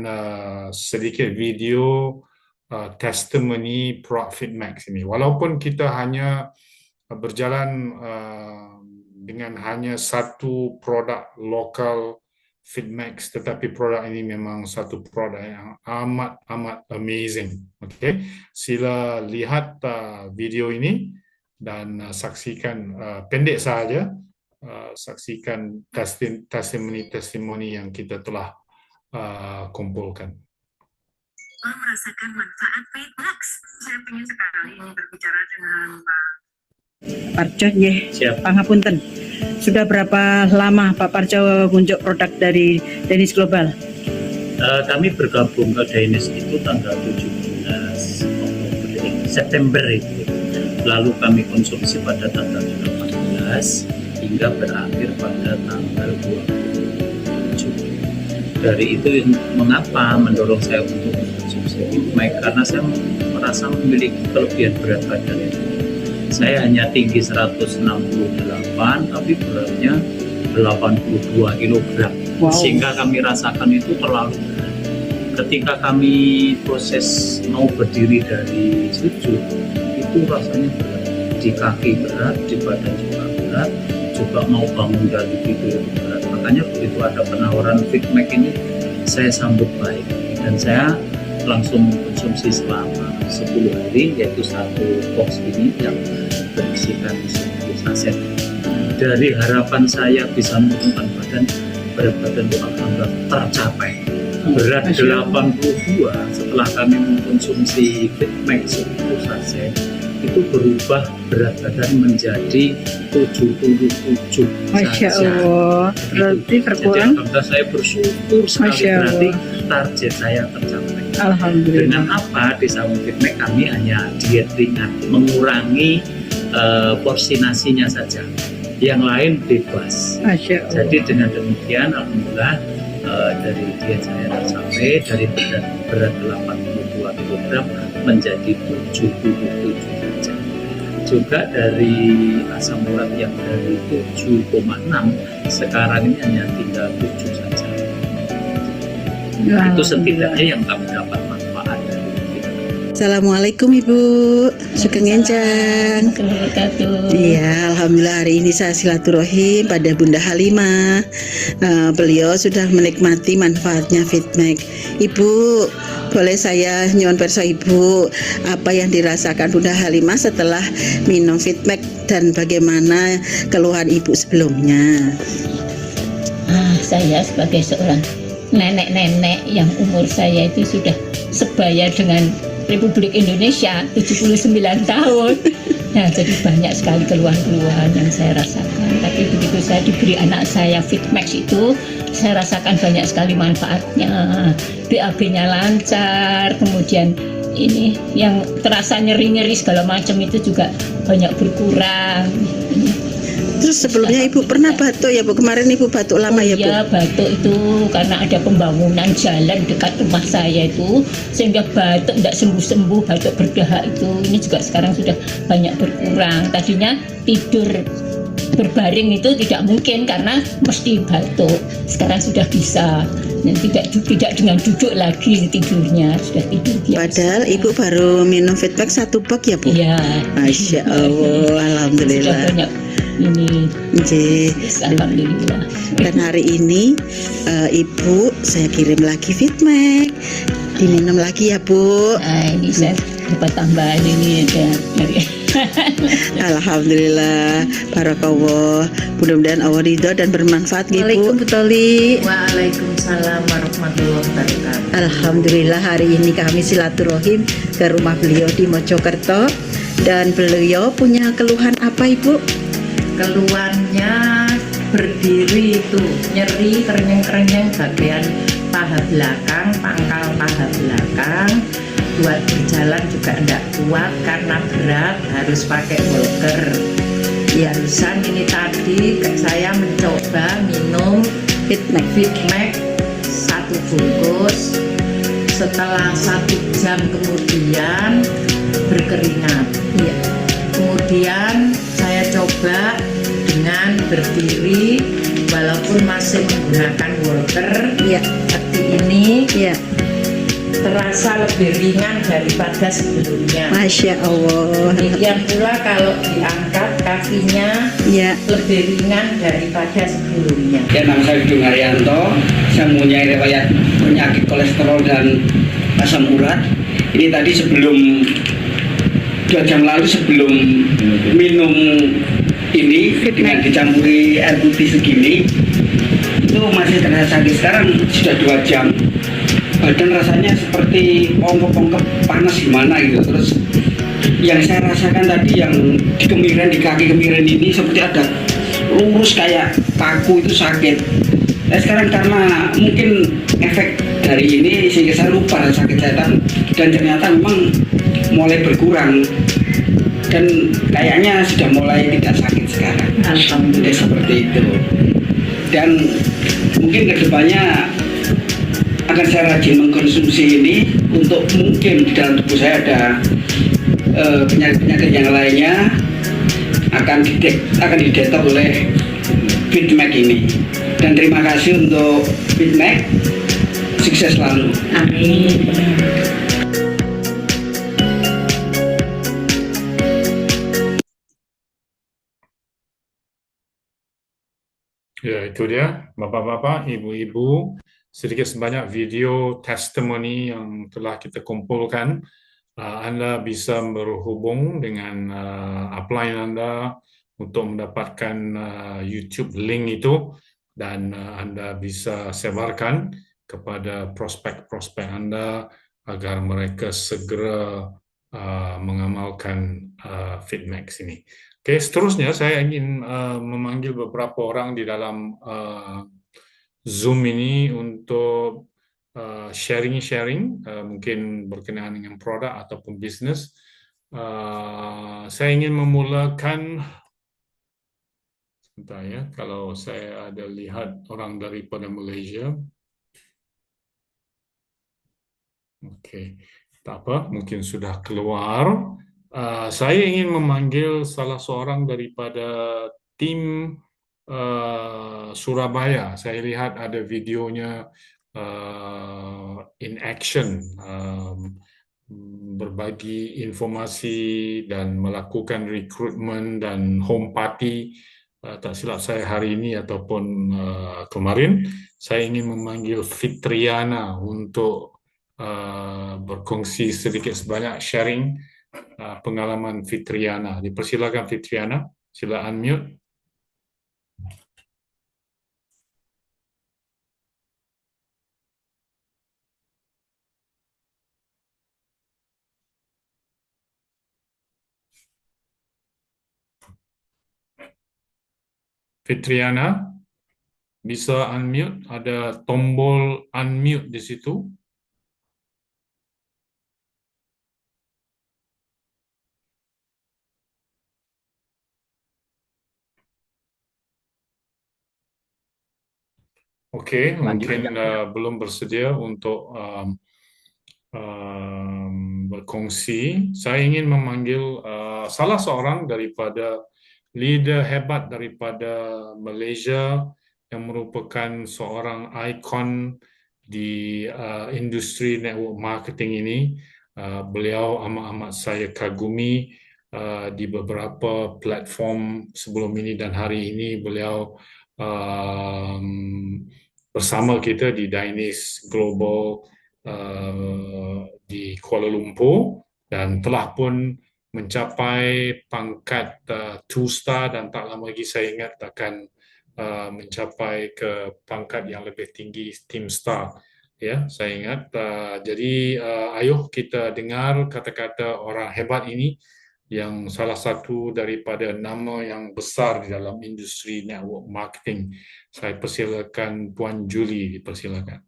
sedikit video testimoni Product Fitmax ini. Walaupun kita hanya berjalan dengan hanya satu produk lokal Fitmax, tetapi produk ini memang satu produk yang amat amazing. Okey, sila lihat video ini dan saksikan, pendek saja, saksikan testimoni yang kita telah kumpulkan. Merasakan manfaat Fitmax. Saya ingin sekali berbicara dengan Pak Parjo, pangapunten. Sudah berapa lama Pak Parjo muncul produk dari Danish Global? Kami bergabung ke Danish itu tanggal 17 September itu. Lalu kami konsumsi pada tanggal 18 hingga berakhir pada tanggal 27. dari itu mengapa mendorong saya untuk mengkonsumsi Fitmake, karena saya merasa memiliki kelebihan berat badan. Saya hanya tinggi 168 tapi beratnya 82 kg. Sehingga kami rasakan itu terlalu berat. Ketika kami proses mau berdiri dari sujud, itu rasanya berat. Di kaki berat, di badan juga berat, juga mau bangun dari tidur berat. Makanya begitu ada penawaran Fitmake ini, saya sambut baik. Dan saya langsung konsumsi selama 10 hari, yaitu satu box ini yang berisikan 10 saset. Dari harapan saya bisa menurunkan berat badan itu alhamdulillah tercapai. Berat 82 setelah kami mengkonsumsi Fitmake 10 saset itu berubah berat badan menjadi 77 Masya saja. Allah, berarti berkurang. Jadi alhamdulillah saya bersyukur sekali, Masya berarti Allah. target saya tercapai. Alhamdulillah. Dengan apa? Di Sambung Fitmake kami hanya diet ringan, mengurangi porsi nasinya saja. Yang lain bebas. Masya Allah. Jadi dengan demikian alhamdulillah dari diet saya tercapai, dari berat 82 kg menjadi 77 saja. Juga dari asam urat yang dari 7,6 sekarang ini hanya tinggal 7 saja. Itu setidaknya yang kami dapat manfaat dari Fitmake. Assalamualaikum Ibu, Sugeng Encang. Iya, alhamdulillah hari ini saya silaturahim pada Bunda Halimah. Beliau sudah menikmati manfaatnya Fitmake. Ibu, boleh saya nyuwun perso Ibu, apa yang dirasakan Bunda Halimah setelah minum Fitmake dan bagaimana keluhan Ibu sebelumnya? Saya sebagai seorang nenek-nenek yang umur saya itu sudah sebaya dengan Republik Indonesia 79 tahun. Nah, jadi banyak sekali keluhan-keluhan yang saya rasakan. Tapi begitu saya diberi anak saya Fitmake itu, saya rasakan banyak sekali manfaatnya. BAB-nya lancar, kemudian ini yang terasa nyeri-nyeri segala macam itu juga banyak berkurang. Terus sebelumnya Ibu pernah batuk ya Bu? Kemarin Ibu batuk lama ya Bu? Iya, batuk itu karena ada pembangunan jalan dekat rumah saya itu, sehingga batuk tidak sembuh-sembuh, batuk berdahak itu. Ini juga sekarang sudah banyak berkurang. Tadinya tidur berbaring itu tidak mungkin karena mesti batuk. Sekarang sudah bisa. Dan tidak dengan duduk lagi tidurnya, sudah tidur biasa. Padahal Ibu baru minum Fitmake 1 box ya Bu? Iya. Masya Allah, alhamdulillah. Sudah banyak ini. Alhamdulillah. Dan hari ini Ibu saya kirim lagi Fitmake, diminum lagi ya Bu. Nah, ini saya dapat tambahan ini ada dari Alhamdulillah, barakallah. Mudah-mudahan Allah ridho dan bermanfaat Ibu. Waalaikumsalam Bu Toli. Waalaikumsalam warahmatullahi wabarakatuh. Alhamdulillah hari ini kami silaturahim ke rumah beliau di Mojokerto. Dan beliau punya keluhan apa Ibu? Keluhannya berdiri itu nyeri kerenyeng-kerenyeng bagian paha belakang, pangkal paha belakang. Buat berjalan juga tidak kuat karena berat, harus pakai walker. Barusan ini tadi saya mencoba minum Fitmake 1 bungkus. Setelah 1 jam kemudian berkeringat. Iya. Kemudian saya coba dengan berdiri walaupun masih menggunakan walker. Iya. Seperti ini. Iya. Terasa lebih ringan daripada sebelumnya. Masya Allah. Demikian pula kalau diangkat kakinya Iya. lebih ringan daripada sebelumnya. Ya, nama saya Dudung Haryanto. Saya mempunyai riwayat penyakit kolesterol dan asam urat. Ini tadi sebelum 2 jam lalu sebelum minum ini dengan dicampuri air putih segini itu masih terasa sakit. Sekarang sudah 2 jam. Badan rasanya seperti ongkep-ongkep panas gimana gitu. Terus yang saya rasakan tadi yang di kemiren, di kaki kemiren ini seperti ada lurus kayak paku, itu sakit. Nah, sekarang karena mungkin efek dari ini sehingga saya lupa sakit saya dan ternyata memang mulai berkurang dan kayaknya sudah mulai tidak sakit sekarang. Alhamdulillah. Seperti itu. Dan mungkin kedepannya akan saya rajin mengkonsumsi ini untuk mungkin di dalam tubuh saya ada penyakit-penyakit yang lainnya akan didetek oleh Fitmac ini. Dan terima kasih untuk Fitmac, sukses selalu. Amin. Ya, itu dia, bapak-bapak, ibu-ibu, sedikit sebanyak video testimoni yang telah kita kumpulkan. Anda bisa berhubung dengan upline Anda untuk mendapatkan YouTube link itu, dan Anda bisa sebarkan kepada prospek-prospek Anda agar mereka segera mengamalkan Fitmax ini. Oke, seterusnya saya ingin memanggil beberapa orang di dalam Zoom ini untuk sharing-sharing, mungkin berkenaan dengan produk ataupun bisnes. Saya ingin memulakan, sebentar ya, kalau saya ada lihat orang daripada Malaysia. Okey, tak apa, mungkin sudah keluar. Saya ingin memanggil salah seorang daripada tim Surabaya. Saya lihat ada videonya in action, berbagi informasi dan melakukan recruitment dan home party. Tak silap saya hari ini ataupun kemarin. Saya ingin memanggil Fitriana untuk berkongsi sedikit sebanyak sharing pengalaman Fitriana. Dipersilakan Fitriana, sila unmute. Fitriana, bisa unmute, ada tombol unmute di situ. Okey, mungkin belum bersedia untuk berkongsi. Saya ingin memanggil salah seorang daripada leader hebat daripada Malaysia yang merupakan seorang ikon di industri network marketing ini. Beliau amat-amat saya kagumi di beberapa platform sebelum ini dan hari ini beliau bersama kita di Dainis Global di Kuala Lumpur dan telah pun mencapai pangkat 2-star dan tak lama lagi saya ingat akan mencapai ke pangkat yang lebih tinggi, Team Star. Ya, saya ingat. Jadi ayuh kita dengar kata-kata orang hebat ini yang salah satu daripada nama yang besar di dalam industri network marketing. Saya persilakan Puan Julie, dipersilakan.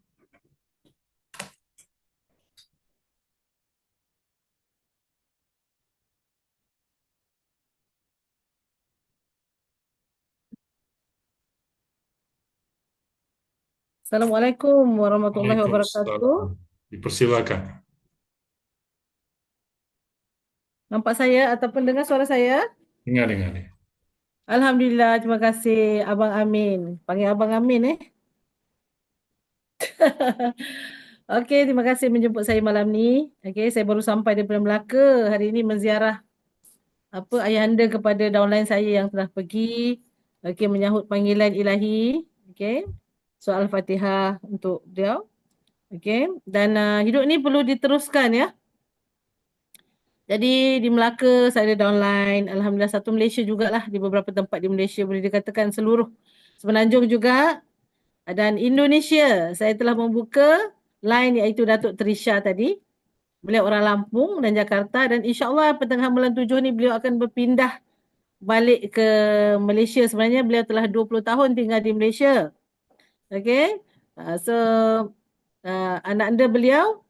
Assalamualaikum warahmatullahi wabarakatuh. Dipersilakan. Nampak saya ataupun dengar suara saya? Dengar. Alhamdulillah, terima kasih Abang Amin. Panggil Abang Amin Okey, terima kasih menjemput saya malam ni. Okey, saya baru sampai daripada Melaka. Hari ini menziarah ayahanda kepada downline saya yang telah pergi. Okey, menyahut panggilan ilahi. Okey. Soal Fatihah untuk beliau. Okey, dan hidup ni perlu diteruskan ya. Jadi di Melaka saya ada downline, alhamdulillah satu Malaysia jugalah, di beberapa tempat di Malaysia boleh dikatakan seluruh Semenanjung juga, dan Indonesia saya telah membuka line iaitu Datuk Trisha tadi. Beliau orang Lampung dan Jakarta dan insya-Allah pertengahan bulan 7 ni beliau akan berpindah balik ke Malaysia. Sebenarnya beliau telah 20 tahun tinggal di Malaysia. Okey. So anak anda beliau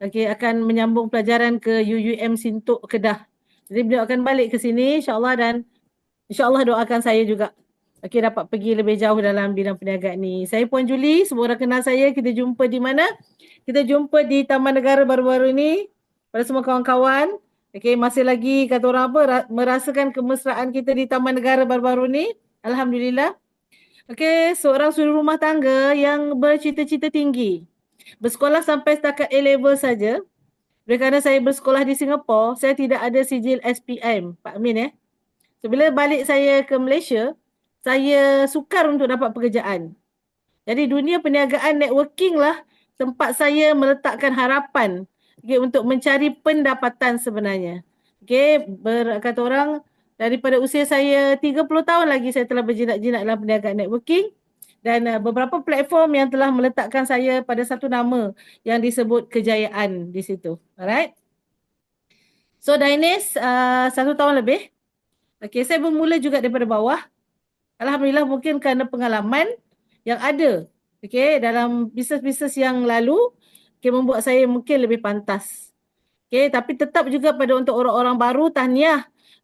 akan menyambung pelajaran ke UUM Sintok Kedah. Jadi beliau akan balik ke sini insya-Allah dan insya-Allah doakan saya juga okey, dapat pergi lebih jauh dalam bidang perniagaan ni. Saya Puan Julie, semua orang kenal saya. Kita jumpa di mana? Kita jumpa di Taman Negara baru-baru ni. Pada semua kawan-kawan, okey, masih lagi kata orang apa, merasakan kemesraan kita di Taman Negara baru-baru ni. Alhamdulillah. Okey, seorang suri rumah tangga yang bercita-cita tinggi. Bersekolah sampai setakat A-level saja. Oleh kerana saya bersekolah di Singapura, saya tidak ada sijil SPM, Pak Amin. So, bila balik saya ke Malaysia, saya sukar untuk dapat pekerjaan. Jadi dunia perniagaan networking lah tempat saya meletakkan harapan, okay, untuk mencari pendapatan sebenarnya. Okay, kata orang, daripada usia saya 30 tahun lagi saya telah berjinak-jinak dalam perniagaan networking dan beberapa platform yang telah meletakkan saya pada satu nama yang disebut kejayaan di situ. Alright. So Dainis 1 tahun lebih. Okay, saya bermula juga daripada bawah. Alhamdulillah mungkin kerana pengalaman yang ada, okay, dalam bisnes-bisnes yang lalu, okay, membuat saya mungkin lebih pantas. Okay, tapi tetap juga pada untuk orang-orang baru, tahniah.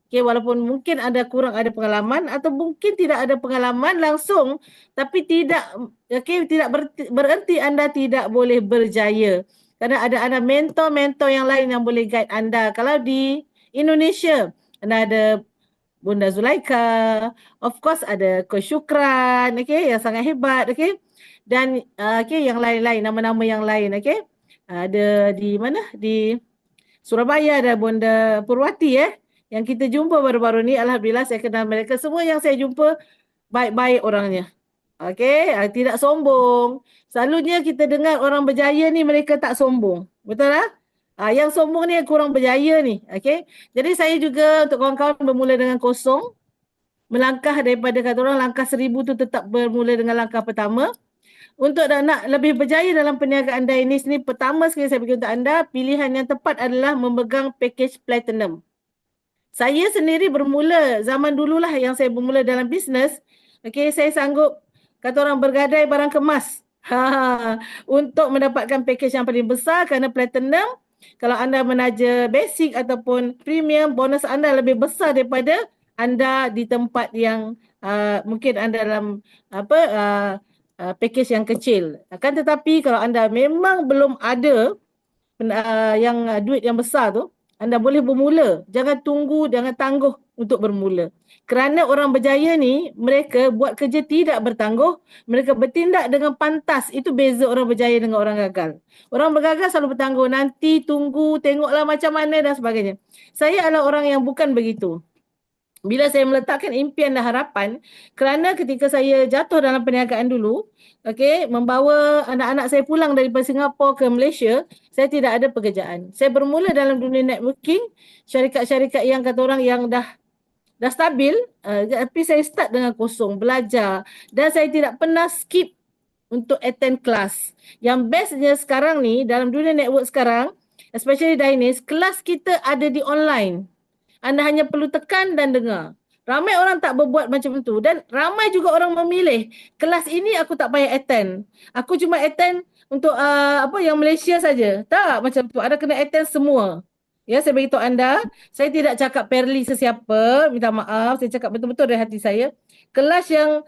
Okay, walaupun mungkin ada kurang ada pengalaman atau mungkin tidak ada pengalaman langsung, tapi tidak, okay, tidak bererti anda tidak boleh berjaya. Kerana ada mentor-mentor yang lain yang boleh guide anda. Kalau di Indonesia, anda ada Bunda Zulaika, of course ada Coach Syukran, okay, yang sangat hebat, okay. Dan okay, yang lain-lain, nama-nama yang lain, okay. Ada di mana? Di Surabaya ada Bunda Purwati yang kita jumpa baru-baru ni. Alhamdulillah saya kenal mereka. Semua yang saya jumpa baik-baik orangnya. Okey, tidak sombong. Selalunya kita dengar orang berjaya ni mereka tak sombong. Betul tak? Yang sombong ni kurang berjaya ni. Okey. Jadi saya juga untuk kawan-kawan bermula dengan kosong. Melangkah daripada kata orang langkah 1000 tu tetap bermula dengan langkah pertama. Untuk nak lebih berjaya dalam perniagaan Dainis ni, pertama sekali saya bagi untuk anda, pilihan yang tepat adalah memegang package platinum. Saya sendiri bermula, zaman dululah yang saya bermula dalam bisnes, okay, saya sanggup, kata orang, bergadai barang kemas untuk mendapatkan package yang paling besar kerana platinum, kalau anda menaja basic ataupun premium, bonus anda lebih besar daripada anda di tempat yang mungkin anda dalam package yang kecil. Akan tetapi kalau anda memang belum ada yang duit yang besar tu, anda boleh bermula. Jangan tunggu, jangan tangguh untuk bermula. Kerana orang berjaya ni, mereka buat kerja tidak bertangguh, mereka bertindak dengan pantas. Itu beza orang berjaya dengan orang gagal. Orang bergagal selalu bertangguh, nanti tunggu, tengoklah macam mana dan sebagainya. Saya adalah orang yang bukan begitu. Bila saya meletakkan impian dan harapan, kerana ketika saya jatuh dalam perniagaan dulu, okay, membawa anak-anak saya pulang daripada Singapura ke Malaysia, saya tidak ada pekerjaan. Saya bermula dalam dunia networking, syarikat-syarikat yang kata orang yang dah stabil, tapi saya start dengan kosong, belajar, dan saya tidak pernah skip untuk attend kelas. Yang bestnya sekarang ni, dalam dunia network sekarang, especially Dainis, kelas kita ada di online. Anda hanya perlu tekan dan dengar. Ramai orang tak berbuat macam itu dan ramai juga orang memilih kelas ini aku tak payah attend. Aku cuma attend untuk yang Malaysia saja. Tak macam tu. Anda kena attend semua. Ya, saya beritahu anda, saya tidak cakap perli sesiapa, minta maaf, saya cakap betul-betul dari hati saya. Kelas yang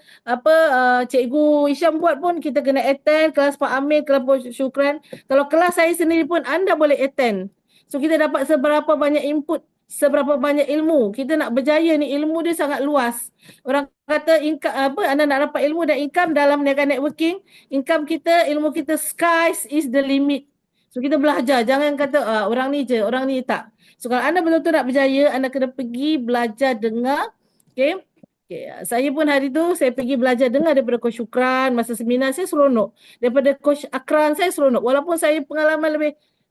Cikgu Isyam buat pun kita kena attend, kelas Pak Amin, kelas Pak Syukran. Kalau kelas saya sendiri pun anda boleh attend. So kita dapat seberapa banyak input, seberapa banyak ilmu. Kita nak berjaya ni, ilmu dia sangat luas. Orang kata anda nak dapat ilmu dan income dalam perniagaan networking, income kita, ilmu kita, sky is the limit. So kita belajar, jangan kata orang ni je, orang ni tak. So kalau anda betul-betul nak berjaya, anda kena pergi belajar, dengar. Okay. Saya pun hari tu saya pergi belajar dengar daripada Coach Syukran, masa seminar saya seronok. Daripada Coach Akran saya seronok. Walaupun saya pengalaman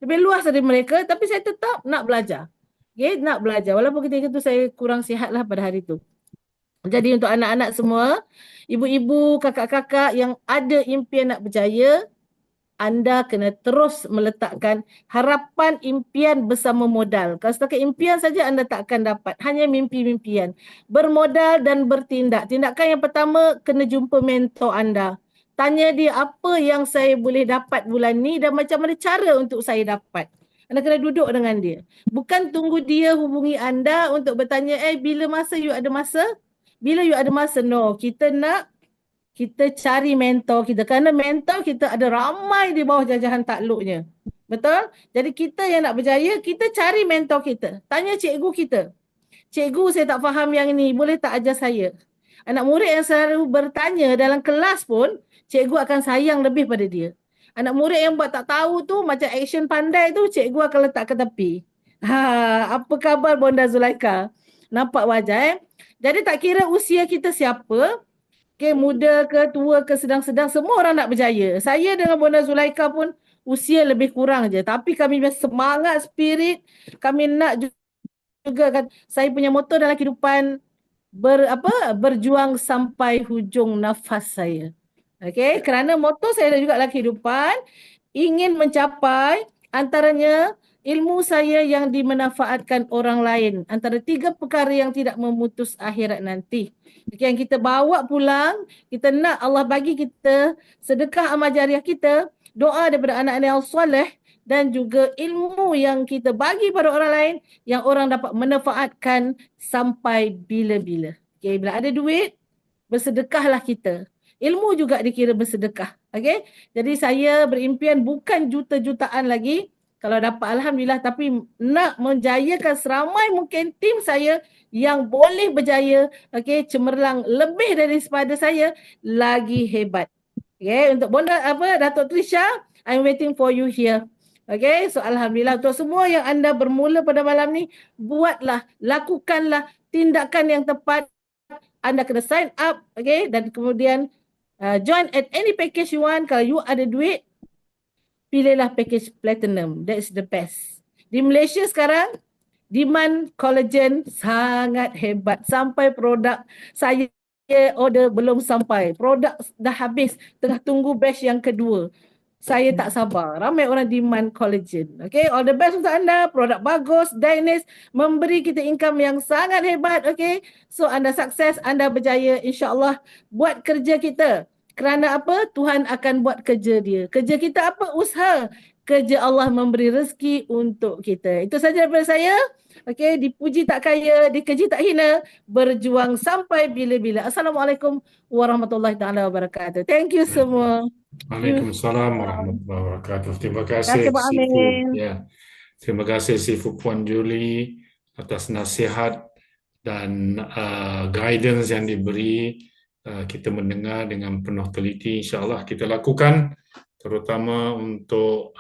lebih luas dari mereka, tapi saya tetap nak belajar. Okay, nak belajar. Walaupun ketika itu saya kurang sihat lah pada hari itu. Jadi untuk anak-anak semua, ibu-ibu, kakak-kakak yang ada impian nak berjaya, anda kena terus meletakkan harapan impian bersama modal. Kalau setakat impian saja anda tak akan dapat. Hanya mimpi-mimpian. Bermodal dan bertindak. Tindakan yang pertama, kena jumpa mentor anda. Tanya dia apa yang saya boleh dapat bulan ni dan macam mana cara untuk saya dapat. Anda kena duduk dengan dia. Bukan tunggu dia hubungi anda untuk bertanya, bila masa you ada masa? Bila you ada masa, no, kita cari mentor kita, kerana mentor kita ada ramai di bawah jajahan takluknya. Betul? Jadi kita yang nak berjaya, kita cari mentor kita. Tanya cikgu kita. Cikgu, saya tak faham yang ni, boleh tak ajar saya? Anak murid yang selalu bertanya dalam kelas pun, cikgu akan sayang lebih pada dia. Anak murid yang buat tak tahu tu, macam action pandai tu, cikgu akan letak ke tepi. Apa khabar Bonda Zulaika? Nampak wajah Jadi tak kira usia kita siapa, muda ke, tua ke, sedang-sedang, semua orang nak berjaya. Saya dengan Bonda Zulaika pun usia lebih kurang je. Tapi kami semangat, spirit. Kami nak juga kan. Saya punya moto dalam kehidupan, berjuang sampai hujung nafas saya. Okey, kerana moto saya juga dalam kehidupan, ingin mencapai antaranya ilmu saya yang dimanfaatkan orang lain. Antara 3 perkara yang tidak memutus akhirat nanti. Yang kita bawa pulang, kita nak Allah bagi kita sedekah amal jariah kita, doa daripada anak-anak yang soleh, dan juga ilmu yang kita bagi pada orang lain yang orang dapat manfaatkan sampai bila-bila. Okay, bila ada duit, bersedekahlah kita. Ilmu juga dikira bersedekah. Okay? Jadi saya berimpian bukan juta-jutaan lagi, kalau dapat alhamdulillah, tapi nak menjayakan seramai mungkin tim saya yang boleh berjaya, okay, cemerlang lebih daripada saya, lagi hebat. Okay, untuk Bonda Datuk Trisha, I'm waiting for you here. Okay, so alhamdulillah untuk semua yang anda bermula pada malam ni, buatlah, lakukanlah tindakan yang tepat. Anda kena sign up, okay, dan kemudian join at any package you want. Kalau you ada duit, pilihlah package platinum. That's the best. Di Malaysia sekarang, demand collagen sangat hebat. Sampai produk saya order belum sampai. Produk dah habis. Tengah tunggu batch yang kedua. Saya tak sabar. Ramai orang demand collagen. Okay, all the best untuk anda. Produk bagus. Dynex memberi kita income yang sangat hebat. Okay, so anda sukses, anda berjaya. InsyaAllah buat kerja kita. Kerana apa? Tuhan akan buat kerja dia. Kerja kita apa? Usaha. Kerja Allah memberi rezeki untuk kita. Itu saja daripada saya. Okey, dipuji tak kaya, dikeji tak hina, berjuang sampai bila-bila. Assalamualaikum warahmatullahi taala wabarakatuh. Thank you semua. Waalaikumsalam warahmatullahi wabarakatuh. Terima kasih Terima kasih, Pak Sifu. Amin. Ya. Terima kasih Sifu Puan Julie atas nasihat dan guidance yang diberi. Kita mendengar dengan penuh teliti. InsyaAllah kita lakukan, terutama untuk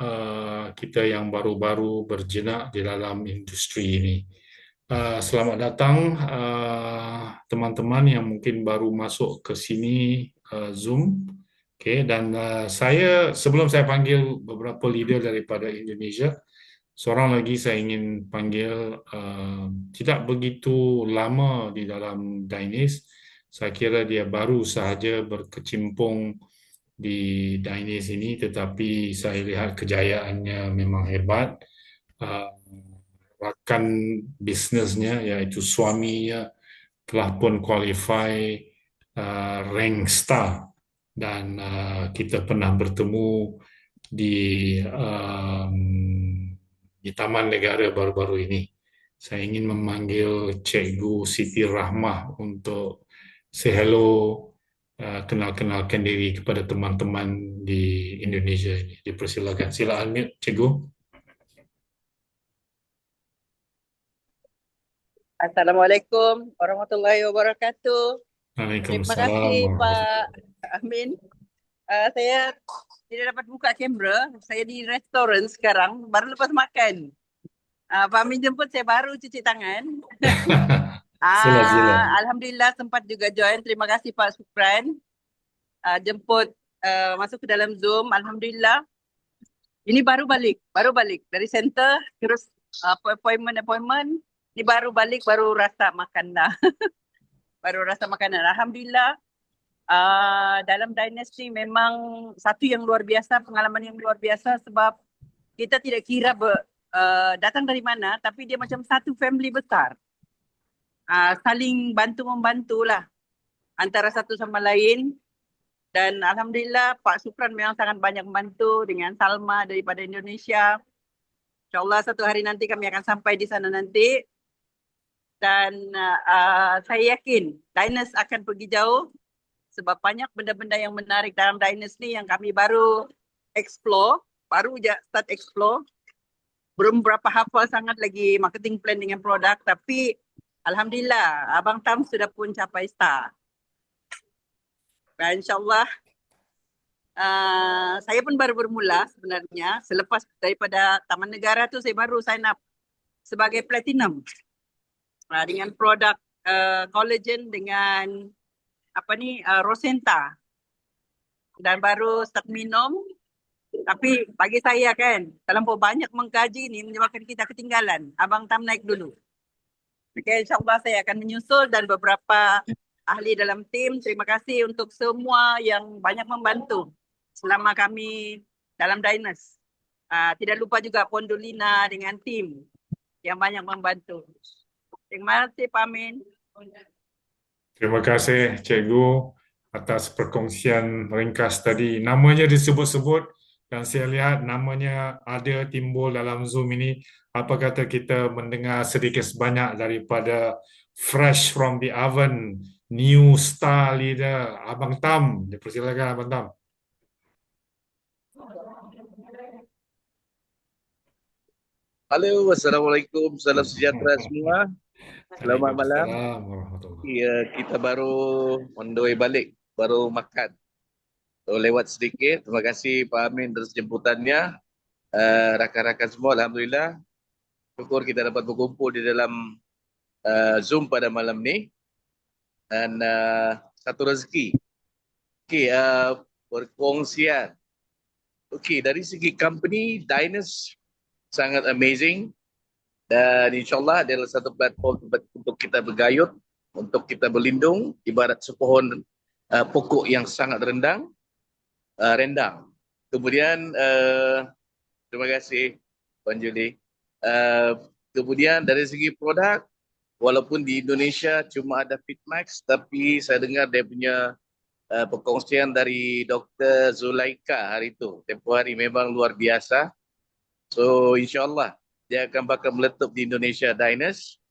kita yang baru-baru berjenak di dalam industri ini. Selamat datang teman-teman yang mungkin baru masuk ke sini Zoom. Okay, dan sebelum saya panggil beberapa leader daripada Indonesia, seorang lagi saya ingin panggil, tidak begitu lama di dalam Dynex. Saya kira dia baru sahaja berkecimpung di Dynex ini, tetapi saya lihat kejayaannya memang hebat. Rakan bisnesnya, iaitu suaminya, telah pun qualify rank star, dan kita pernah bertemu di Taman Negara baru-baru ini. Saya ingin memanggil Cikgu Siti Rahmah untuk say hello, kenalkan diri kepada teman-teman di Indonesia ini. Dipersilakan. Sila unmute, Cikgu. Assalamualaikum warahmatullahi wabarakatuh. Terima Waalaikumsalam. kasih Pak Amin. Saya tidak dapat buka kamera. Saya di restoran sekarang, baru lepas makan. Pak Amin jemput, saya baru cuci tangan. Sila. Alhamdulillah sempat juga join. Terima kasih Pak Supran jemput masuk ke dalam Zoom. Alhamdulillah. Ini baru balik dari center, terus appointment. Ini baru balik, baru rasa makan dah. Baru rasa makanan. Alhamdulillah. Dalam Dynasty memang satu yang luar biasa, pengalaman yang luar biasa, sebab kita tidak kira datang dari mana, tapi dia macam satu family besar. Saling bantu-membantu lah antara satu sama lain. Dan Alhamdulillah Pak Supran memang sangat banyak membantu dengan Salma daripada Indonesia. InsyaAllah satu hari nanti kami akan sampai di sana nanti. Dan saya yakin Diners akan pergi jauh sebab banyak benda-benda yang menarik dalam Diners ni yang kami baru explore, baru je start explore. Belum berapa hafal sangat lagi marketing plan dengan produk, tapi Alhamdulillah Abang Tam sudah pun capai star. Dan insyaAllah saya pun baru bermula sebenarnya. Selepas daripada Taman Negara tu saya baru sign up sebagai platinum dengan produk collagen dengan Rosenta, dan baru start minum. Tapi bagi saya kan, terlampau banyak mengkaji ni menyebabkan kita ketinggalan. Abang Tam naik dulu. Okay, insyaAllah saya akan menyusul dan beberapa ahli dalam tim. Terima kasih untuk semua yang banyak membantu selama kami dalam Diners. Tidak lupa juga Pondolina dengan tim yang banyak membantu. Terima kasih Pak Amin. Terima kasih Cikgu atas perkongsian ringkas tadi. Namanya disebut-sebut dan saya lihat namanya ada timbul dalam Zoom ini. Apa kata kita mendengar sedikit sebanyak daripada fresh from the oven, new star leader, Abang Tam. Dipersilakan Abang Tam. Halo, Assalamualaikum, salam sejahtera semua. Selamat malam. Ya, kita baru on the way balik, baru makan. So, lewat sedikit, terima kasih Pak Amin atas jemputannya. Rakan-rakan semua, Alhamdulillah. Syukur kita dapat berkumpul di dalam Zoom pada malam ni. Dan satu rezeki. Okey, perkongsian. Okey, dari segi company, Diners sangat amazing. Dan insyaAllah adalah satu platform untuk kita bergayut, untuk kita berlindung, ibarat sepohon pokok yang sangat rendang. Kemudian, terima kasih Puan Julie. Kemudian dari segi produk, walaupun di Indonesia cuma ada Fitmax, tapi saya dengar dia punya perkongsian dari Dr. Zulaika hari itu. Tempoh hari memang luar biasa. So insyaAllah dia akan bakal meletup di Indonesia Diners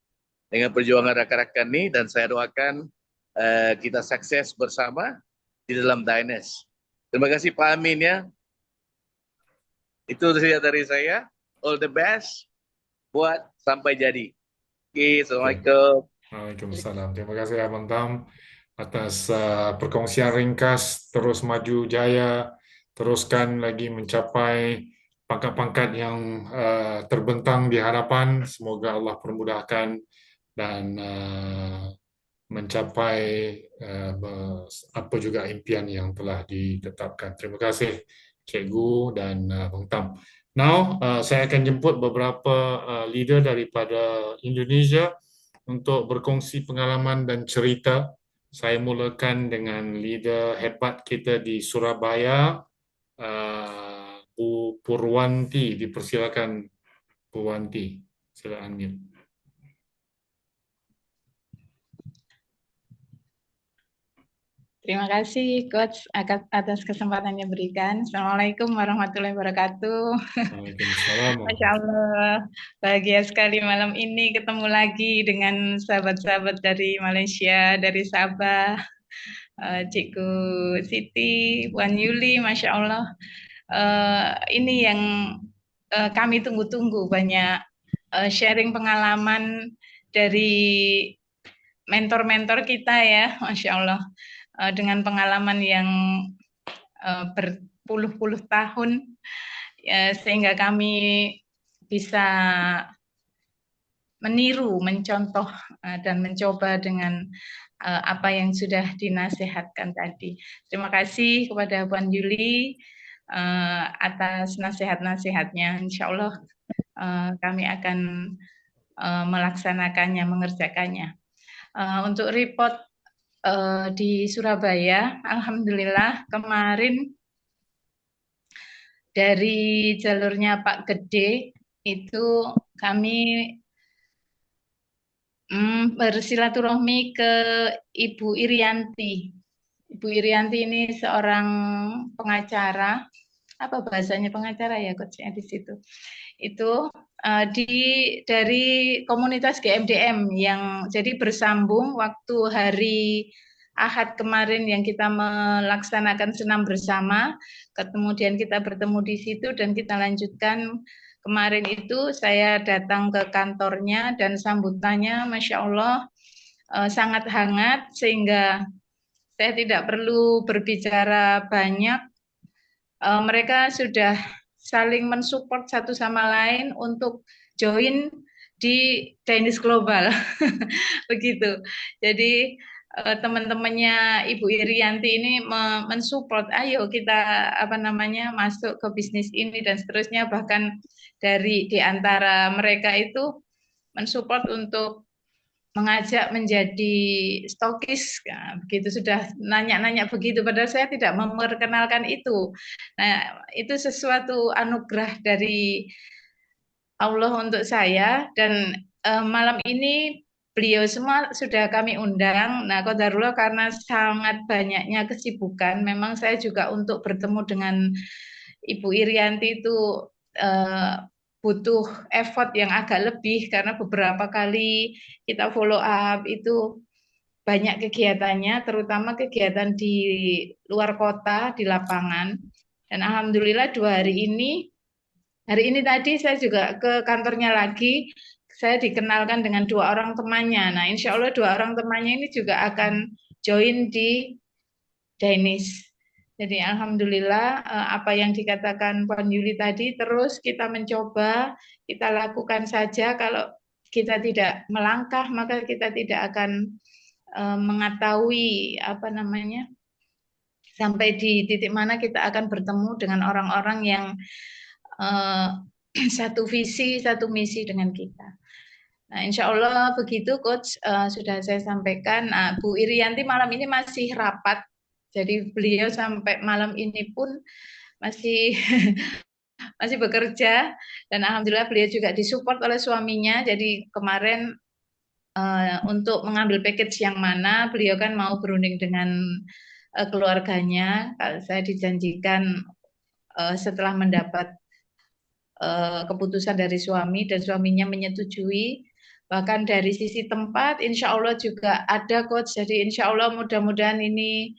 dengan perjuangan rakan-rakan ni, dan saya doakan kita sukses bersama di dalam Diners. Terima kasih Pak Amin ya. Itu saja dari saya. All the best buat sampai jadi. Okay, Assalamualaikum. Waalaikumsalam. Terima kasih Abang Tam atas perkongsian ringkas. Terus maju jaya, teruskan lagi mencapai pangkat-pangkat yang terbentang di hadapan. Semoga Allah permudahkan dan mencapai apa juga impian yang telah ditetapkan. Terima kasih Cikgu dan Abang Tam. Now, saya akan jemput beberapa leader daripada Indonesia untuk berkongsi pengalaman dan cerita. Saya mulakan dengan leader hebat kita di Surabaya, Bu Purwanti. Dipersilakan Purwanti. Sila unmute. Terima kasih Coach atas kesempatan yang diberikan. Assalamualaikum warahmatullahi wabarakatuh. Waalaikumsalam. Masya Allah, bahagia sekali malam ini ketemu lagi dengan sahabat-sahabat dari Malaysia, dari Sabah, Cikgu Siti, Puan Yuli, Masya Allah. Ini yang kami tunggu-tunggu, banyak sharing pengalaman dari mentor-mentor kita ya, Masya Allah. Dengan pengalaman yang berpuluh-puluh tahun, sehingga kami bisa meniru, mencontoh, dan mencoba dengan apa yang sudah dinasihatkan tadi. Terima kasih kepada Puan Yuli atas nasihat-nasihatnya. Insya Allah kami akan melaksanakannya, mengerjakannya. Untuk report di Surabaya, alhamdulillah kemarin dari jalurnya Pak Gede itu kami bersilaturahmi ke Ibu Irianti. Ibu Irianti ini seorang pengacara apa bahasanya pengacara ya coachnya di situ. Itu dari komunitas GMDM yang jadi bersambung waktu hari Ahad kemarin yang kita melaksanakan senam bersama, kemudian kita bertemu di situ dan kita lanjutkan. Kemarin itu saya datang ke kantornya dan sambutannya Masya Allah sangat hangat sehingga saya tidak perlu berbicara banyak. Mereka sudah saling mensupport satu sama lain untuk join di Danish Global. Begitu. Jadi teman-temannya Ibu Irianti ini mensupport, ayo kita masuk ke bisnis ini dan seterusnya, bahkan di antara mereka itu mensupport untuk mengajak menjadi stokis, nah, begitu sudah nanya-nanya begitu, padahal saya tidak memperkenalkan itu. Nah, itu sesuatu anugerah dari Allah untuk saya, dan malam ini beliau semua sudah kami undang. Nah, qadarullah karena sangat banyaknya kesibukan, memang saya juga untuk bertemu dengan Ibu Irianti itu butuh effort yang agak lebih karena beberapa kali kita follow up itu banyak kegiatannya, terutama kegiatan di luar kota, di lapangan. Dan alhamdulillah 2 hari ini tadi saya juga ke kantornya lagi, saya dikenalkan dengan 2 orang temannya. Nah, insya Allah 2 orang temannya ini juga akan join di Danish. Jadi alhamdulillah apa yang dikatakan Puan Yuli tadi terus kita mencoba, kita lakukan saja. Kalau kita tidak melangkah maka kita tidak akan mengetahui sampai di titik mana kita akan bertemu dengan orang-orang yang satu visi, satu misi dengan kita. Nah, insya Allah begitu Coach, sudah saya sampaikan. Nah, Bu Irianti malam ini masih rapat. Jadi beliau sampai malam ini pun masih masih bekerja, dan alhamdulillah beliau juga disupport oleh suaminya. Jadi kemarin untuk mengambil package yang mana beliau kan mau berunding dengan keluarganya. Saya dijanjikan setelah mendapat keputusan dari suami dan suaminya menyetujui. Bahkan dari sisi tempat insya Allah juga ada Coach. Jadi insya Allah mudah-mudahan ini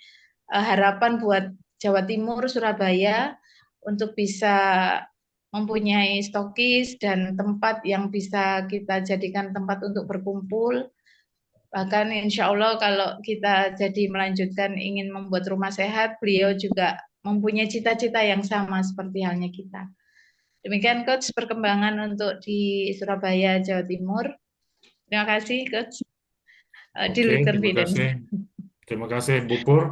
harapan buat Jawa Timur, Surabaya untuk bisa mempunyai stokis dan tempat yang bisa kita jadikan tempat untuk berkumpul. Bahkan insya Allah kalau kita jadi melanjutkan ingin membuat rumah sehat, beliau juga mempunyai cita-cita yang sama seperti halnya kita. Demikian Coach perkembangan untuk di Surabaya, Jawa Timur. Terima kasih Coach. Terima kasih Bu Pur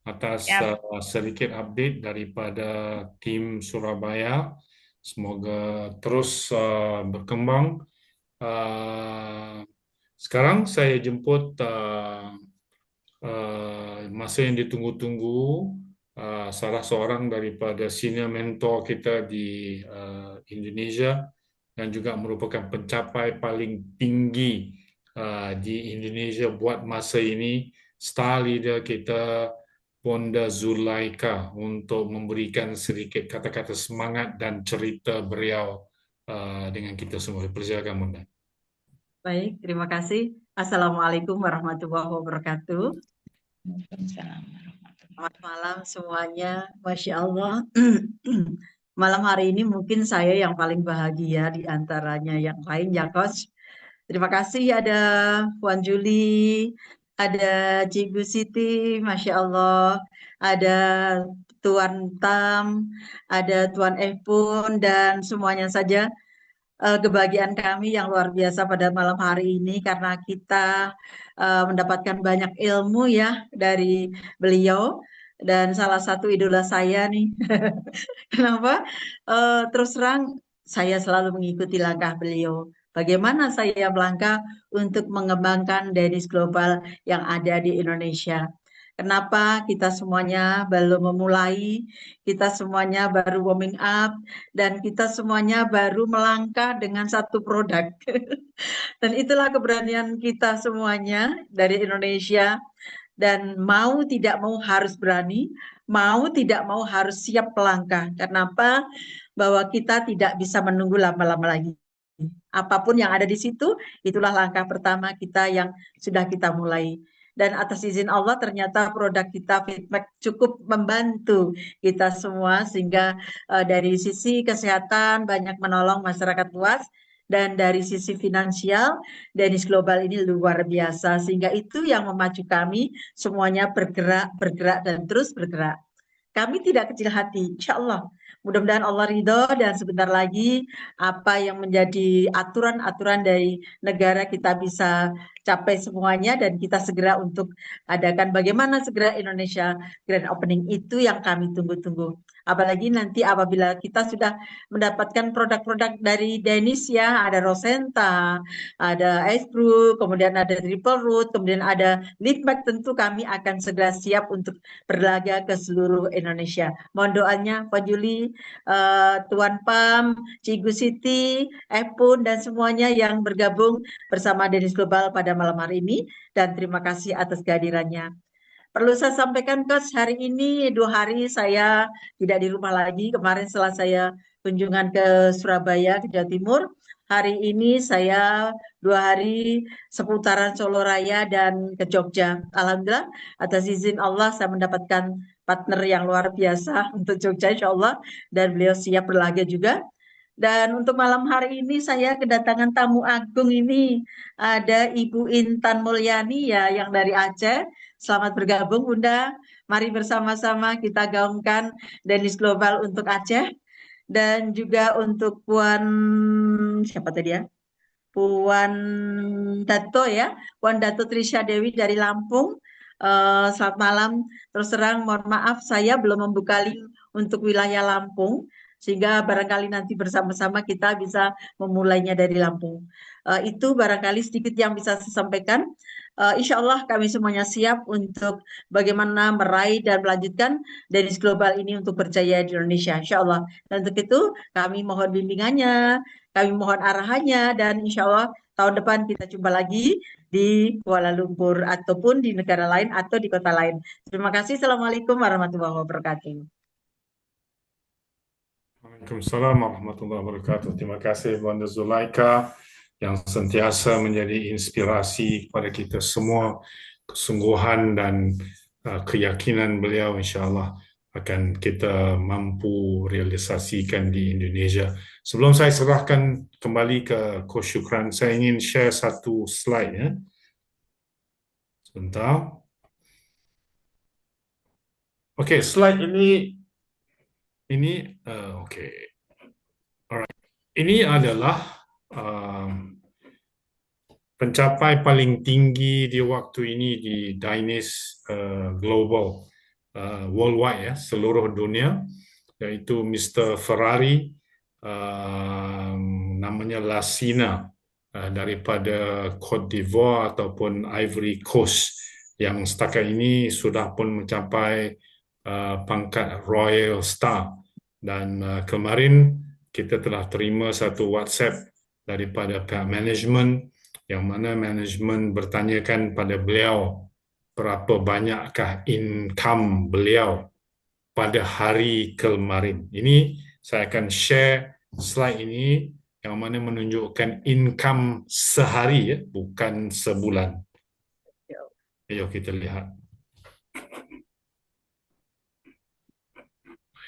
atas sedikit update daripada tim Surabaya. Semoga terus berkembang. Sekarang saya jemput masa yang ditunggu-tunggu, salah seorang daripada senior mentor kita di Indonesia dan juga merupakan pencapai paling tinggi di Indonesia buat masa ini, star leader kita Bonda Zulaika, untuk memberikan sedikit kata-kata semangat dan cerita beliau dengan kita semua. Persilakan Bonda. Baik, terima kasih. Assalamualaikum warahmatullahi wabarakatuh. Selamat malam semuanya, Masya Allah. Malam hari ini mungkin saya yang paling bahagia di antaranya yang lain ya Coach. Terima kasih ada Puan Juli, ada Cikgu Siti, Masya Allah, ada Tuan Tam, ada Tuan Epun, dan semuanya saja. Kebahagiaan kami yang luar biasa pada malam hari ini karena kita mendapatkan banyak ilmu ya dari beliau, dan salah satu idola saya nih. Kenapa? Terus terang saya selalu mengikuti langkah beliau. Bagaimana saya melangkah untuk mengembangkan Danish Global yang ada di Indonesia. Kenapa kita semuanya belum memulai, kita semuanya baru warming up, dan kita semuanya baru melangkah dengan satu produk. Dan itulah keberanian kita semuanya dari Indonesia, dan mau tidak mau harus berani, mau tidak mau harus siap melangkah. Kenapa? Bahwa kita tidak bisa menunggu lama-lama lagi. Apapun yang ada di situ, itulah langkah pertama kita yang sudah kita mulai. Dan atas izin Allah ternyata produk kita feedback cukup membantu kita semua sehingga dari sisi kesehatan banyak menolong masyarakat luas, dan dari sisi finansial Danish Global ini luar biasa, sehingga itu yang memacu kami semuanya bergerak dan terus bergerak. Kami tidak kecil hati, insya Allah. Mudah-mudahan Allah ridho dan sebentar lagi apa yang menjadi aturan-aturan dari negara kita bisa capai semuanya, dan kita segera untuk adakan bagaimana segera Indonesia Grand Opening. Itu yang kami tunggu-tunggu. Apalagi nanti apabila kita sudah mendapatkan produk-produk dari Danish ya, ada Rosenta, ada Ice Brew, kemudian ada Triple Root, kemudian ada Liftback, tentu kami akan segera siap untuk berlaga ke seluruh Indonesia. Mohon doanya Pak Juli, Tuan Pam, Cigu Siti, Epun, dan semuanya yang bergabung bersama Danish Global pada malam hari ini, dan terima kasih atas kehadirannya. Perlu saya sampaikan, Coach, hari ini 2 hari saya tidak di rumah lagi. Kemarin setelah saya kunjungan ke Surabaya, ke Jawa Timur, hari ini saya 2 hari seputaran Solo Raya dan ke Jogja. Alhamdulillah, atas izin Allah saya mendapatkan partner yang luar biasa untuk Jogja, insya Allah, dan beliau siap berlaga juga. Dan untuk malam hari ini saya kedatangan tamu agung ini, ada Ibu Intan Mulyani ya, yang dari Aceh. Selamat bergabung Bunda, mari bersama-sama kita gaungkan Danish Global untuk Aceh, dan juga untuk Puan siapa tadi ya? Puan Dato ya, Puan Dato Trisha Dewi dari Lampung. Selamat malam. Terus terang mohon maaf saya belum membuka link untuk wilayah Lampung, sehingga barangkali nanti bersama-sama kita bisa memulainya dari Lampung. Itu barangkali sedikit yang bisa saya sampaikan. Insya Allah kami semuanya siap untuk bagaimana meraih dan melanjutkan Danish Global ini untuk berjaya di Indonesia, insya Allah. Dan untuk itu kami mohon bimbingannya, kami mohon arahannya, dan insya Allah tahun depan kita jumpa lagi di Kuala Lumpur ataupun di negara lain atau di kota lain. Terima kasih. Assalamualaikum warahmatullahi wabarakatuh. Waalaikumsalam warahmatullahi wabarakatuh. Terima kasih Bunda Zulaika yang sentiasa menjadi inspirasi kepada kita semua. Kesungguhan dan keyakinan beliau insya-Allah akan kita mampu realisasikan di Indonesia. Sebelum saya serahkan kembali ke Coach Syukran, saya ingin share satu slide ya. Sebentar. Okey, slide ini okey. Alright. Ini adalah pencapaian paling tinggi di waktu ini di Danish Global worldwide ya, seluruh dunia, yaitu Mr. Ferrari, namanya Lassina, daripada Cote d'Ivoire ataupun Ivory Coast, yang setakat ini sudah pun mencapai pangkat Royal Star. Dan kemarin kita telah terima satu WhatsApp daripada pihak manajemen, yang mana manajemen bertanyakan pada beliau berapa banyakkah income beliau pada hari kemarin. Ini saya akan share slide ini yang mana menunjukkan income sehari ya, bukan sebulan. Ayo kita lihat.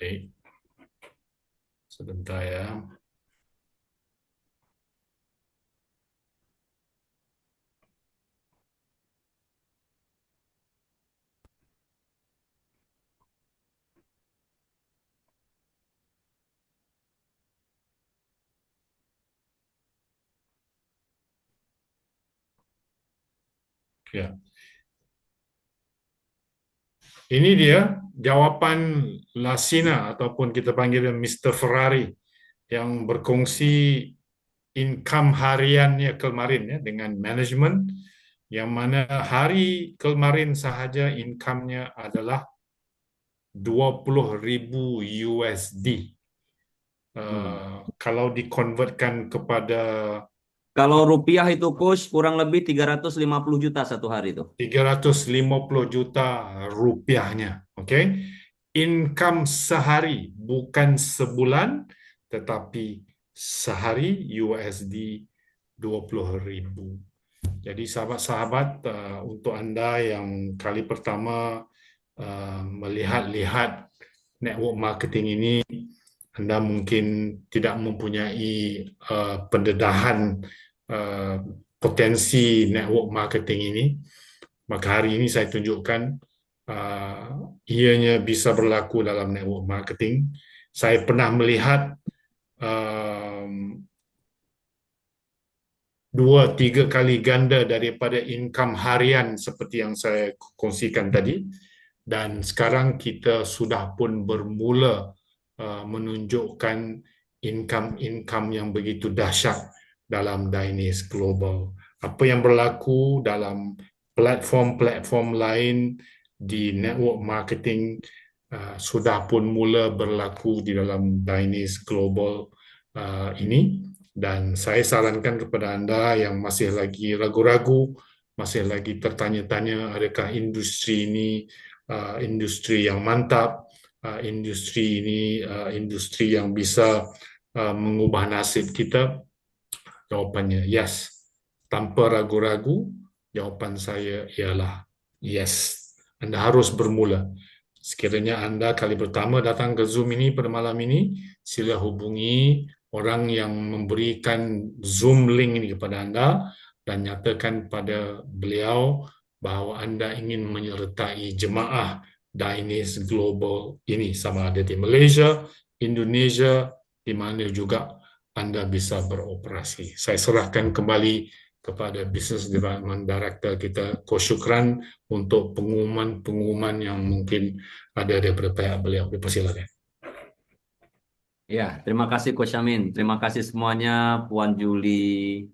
Baik. Sebentar ya. Ya. Ini dia jawapan Lassina ataupun kita panggil Mr. Ferrari yang berkongsi income hariannya kemarin ya dengan manajemen, yang mana hari kemarin sahaja income-nya adalah 20,000 USD. Kalau dikonvertkan kepada, kalau rupiah itu Coach kurang lebih 350 juta satu hari itu. 350 juta rupiahnya, oke? income sehari, bukan sebulan, tetapi sehari USD 20,000. Jadi sahabat-sahabat, untuk anda yang kali pertama melihat-lihat network marketing ini, anda mungkin tidak mempunyai pendedahan potensi network marketing ini. Maka hari ini saya tunjukkan ianya bisa berlaku dalam network marketing. Saya pernah melihat 2-3 kali ganda daripada income harian seperti yang saya kongsikan tadi, dan sekarang kita sudah pun bermula menunjukkan income yang begitu dahsyat dalam Dainis Global. Apa yang berlaku dalam platform-platform lain di network marketing sudah pun mula berlaku di dalam Dainis Global ini. Dan saya sarankan kepada anda yang masih lagi ragu-ragu, masih lagi tertanya-tanya adakah industri ini industri yang mantap, industri ini industri yang bisa mengubah nasib kita. Jawapannya yes. Tanpa ragu-ragu, jawapan saya ialah yes. Anda harus bermula. Sekiranya anda kali pertama datang ke Zoom ini pada malam ini, sila hubungi orang yang memberikan Zoom link ini kepada anda dan nyatakan pada beliau bahawa anda ingin menyertai jemaah Dainis Global ini, sama ada di Malaysia, Indonesia, di mana juga anda bisa beroperasi. Saya serahkan kembali kepada Business Development Director kita, Coach Syukran, untuk pengumuman-pengumuman yang mungkin ada daripada pihak beliau. Dipersilakan. Ya, terima kasih Coach Amin. Terima kasih semuanya, Puan Juli,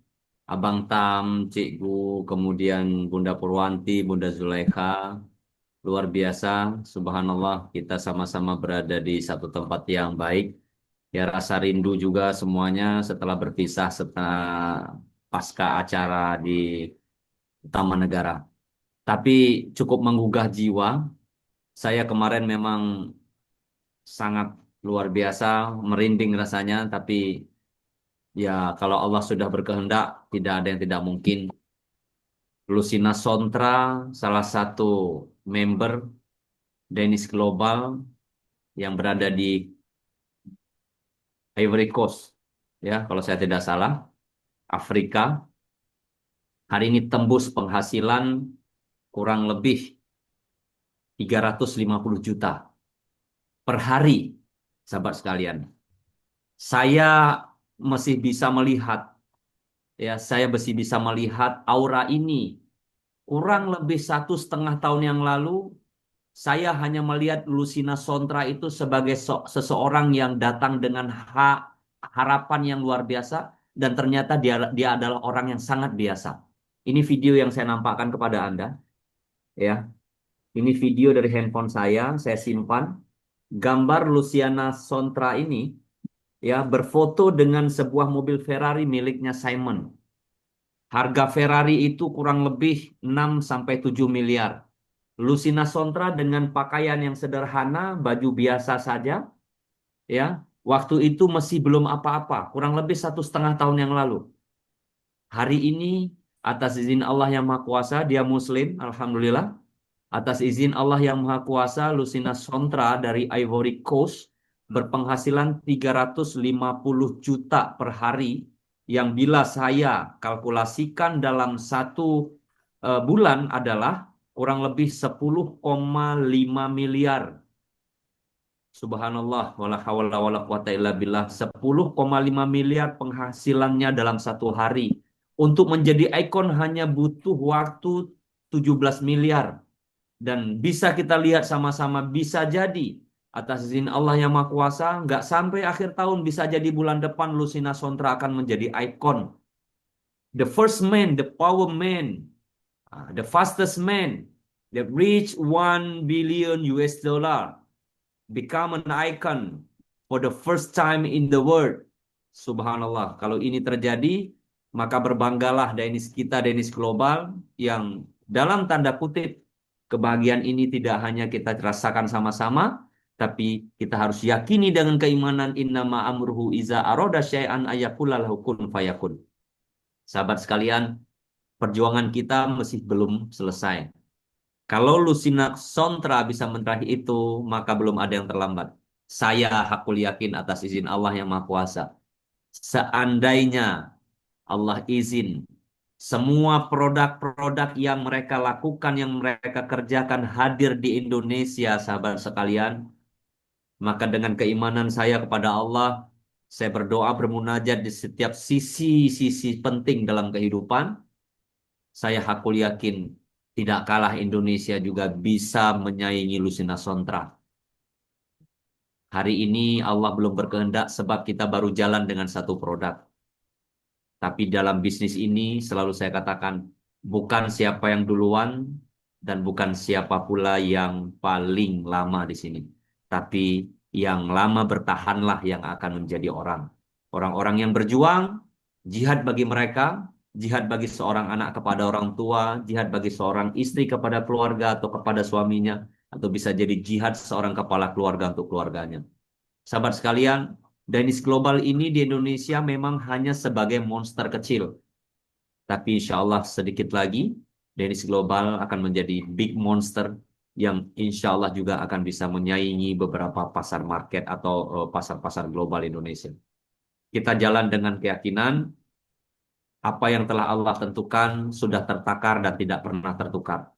Abang Tam, Cikgu, kemudian Bunda Purwanti, Bunda Zulaikha. Luar biasa, subhanallah, kita sama-sama berada di satu tempat yang baik. Ya, rasa rindu juga semuanya setelah berpisah setelah pasca acara di Taman Negara. Tapi cukup menggugah jiwa. Saya kemarin memang sangat luar biasa, merinding rasanya, tapi ya kalau Allah sudah berkehendak, tidak ada yang tidak mungkin. Lucina Sontra, salah satu member Dainis Global yang berada di Ivory Coast, ya kalau saya tidak salah, Afrika, hari ini tembus penghasilan kurang lebih 350 juta per hari, sahabat sekalian. Saya masih bisa melihat, ya saya masih bisa melihat aura ini. Kurang lebih 1,5 tahun yang lalu, saya hanya melihat Lucina Sontra itu sebagai seseorang yang datang dengan harapan yang luar biasa, dan ternyata dia adalah orang yang sangat biasa. Ini video yang saya nampakkan kepada Anda. Ya, ini video dari handphone saya simpan. Gambar Luciana Sontra ini ya berfoto dengan sebuah mobil Ferrari miliknya Simon. Harga Ferrari itu kurang lebih 6-7 miliar. Lucina Sontra dengan pakaian yang sederhana, baju biasa saja, ya. Waktu itu masih belum apa-apa, kurang lebih 1,5 tahun yang lalu. Hari ini atas izin Allah yang Maha Kuasa, dia Muslim, alhamdulillah. Atas izin Allah yang Maha Kuasa, Lucina Sontra dari Ivory Coast berpenghasilan 350 juta per hari, yang bila saya kalkulasikan dalam 1 bulan adalah kurang lebih 10,5 miliar. Subhanallah, wala hawla wala quwata illa billah. 10,5 miliar penghasilannya dalam 1 hari. Untuk menjadi ikon hanya butuh waktu 17 miliar. Dan bisa kita lihat sama-sama, bisa jadi atas izin Allah yang Maha Kuasa, nggak sampai akhir tahun, bisa jadi bulan depan Lucina Sontra akan menjadi ikon. The first man, the power man, the fastest man that reach 1 billion US dollar, become an icon for the first time in the world. Subhanallah, kalau ini terjadi, maka berbanggalah Dainis kita, Dainis Global, yang dalam tanda kutip, kebahagiaan ini tidak hanya kita rasakan sama-sama, Tapi kita harus yakini dengan keimanan innama amruhu iza aroda syai'an ayakula lahu kun fayakun. Sahabat sekalian, perjuangan kita masih belum selesai. Kalau Lucina Sontra bisa meraih itu, maka belum ada yang terlambat. Saya hakul yakin atas izin Allah yang Maha Kuasa. Seandainya Allah izin, semua produk-produk yang mereka lakukan, yang mereka kerjakan hadir di Indonesia, sahabat sekalian, maka dengan keimanan saya kepada Allah, saya berdoa bermunajat di setiap sisi-sisi penting dalam kehidupan. Saya hakul yakin tidak kalah Indonesia juga bisa menyaingi Lucina Sontra. Hari ini Allah belum berkehendak sebab kita baru jalan dengan satu produk. Tapi dalam bisnis ini selalu saya katakan, bukan siapa yang duluan dan bukan siapa pula yang paling lama di sini. Tapi yang lama bertahanlah yang akan menjadi orang. Orang-orang yang berjuang, jihad bagi mereka, jihad bagi seorang anak kepada orang tua, jihad bagi seorang istri kepada keluarga atau kepada suaminya, atau bisa jadi jihad seorang kepala keluarga untuk keluarganya. Sahabat sekalian, Danish Global ini di Indonesia memang hanya sebagai monster kecil. Tapi insya Allah sedikit lagi, Danish Global akan menjadi big monster yang insya Allah juga akan bisa menyaingi beberapa pasar market atau pasar-pasar global Indonesia. Kita jalan dengan keyakinan apa yang telah Allah tentukan sudah tertakar dan tidak pernah tertukar.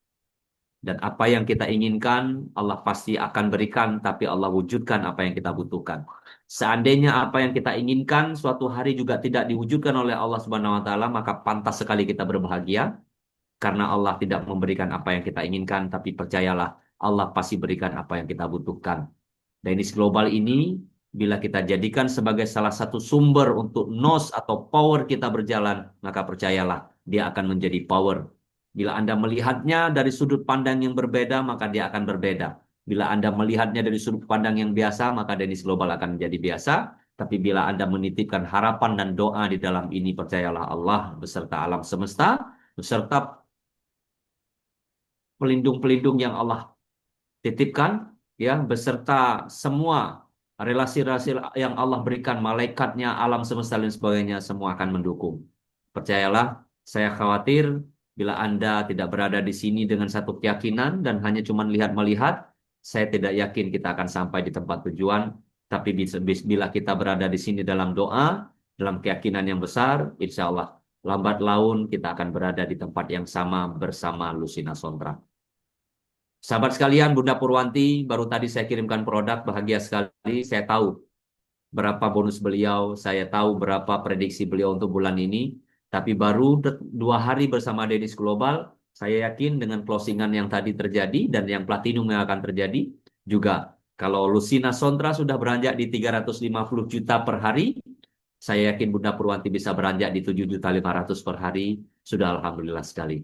Dan apa yang kita inginkan Allah pasti akan berikan, tapi Allah wujudkan apa yang kita butuhkan. Seandainya apa yang kita inginkan suatu hari juga tidak diwujudkan oleh Allah Subhanahu wa taala, maka pantas sekali kita berbahagia. Karena Allah tidak memberikan apa yang kita inginkan, tapi percayalah, Allah pasti berikan apa yang kita butuhkan. Danish Global ini, bila kita jadikan sebagai salah satu sumber untuk nos atau power kita berjalan, maka percayalah, dia akan menjadi power. Bila Anda melihatnya dari sudut pandang yang berbeda, maka dia akan berbeda. Bila Anda melihatnya dari sudut pandang yang biasa, maka Danish Global akan menjadi biasa. Tapi bila Anda menitipkan harapan dan doa di dalam ini, percayalah Allah beserta alam semesta, beserta pelindung-pelindung yang Allah titipkan, ya, beserta semua relasi-relasi yang Allah berikan, malaikatnya, alam semesta dan sebagainya, semua akan mendukung. Percayalah, saya khawatir bila Anda tidak berada di sini dengan satu keyakinan dan hanya cuma lihat-melihat, saya tidak yakin kita akan sampai di tempat tujuan. Tapi bila kita berada di sini dalam doa, dalam keyakinan yang besar, insya Allah lambat laun kita akan berada di tempat yang sama bersama Lucina Sontra. Sahabat sekalian, Bunda Purwanti, baru tadi saya kirimkan produk, bahagia sekali. Saya tahu berapa bonus beliau, saya tahu berapa prediksi beliau untuk bulan ini. Tapi baru 2 hari bersama Danish Global, saya yakin dengan closingan yang tadi terjadi dan yang platinum yang akan terjadi, juga kalau Lucina Sontra sudah beranjak di 350 juta per hari, saya yakin Bunda Purwanti bisa beranjak di 7.500.000 per hari, sudah alhamdulillah sekali.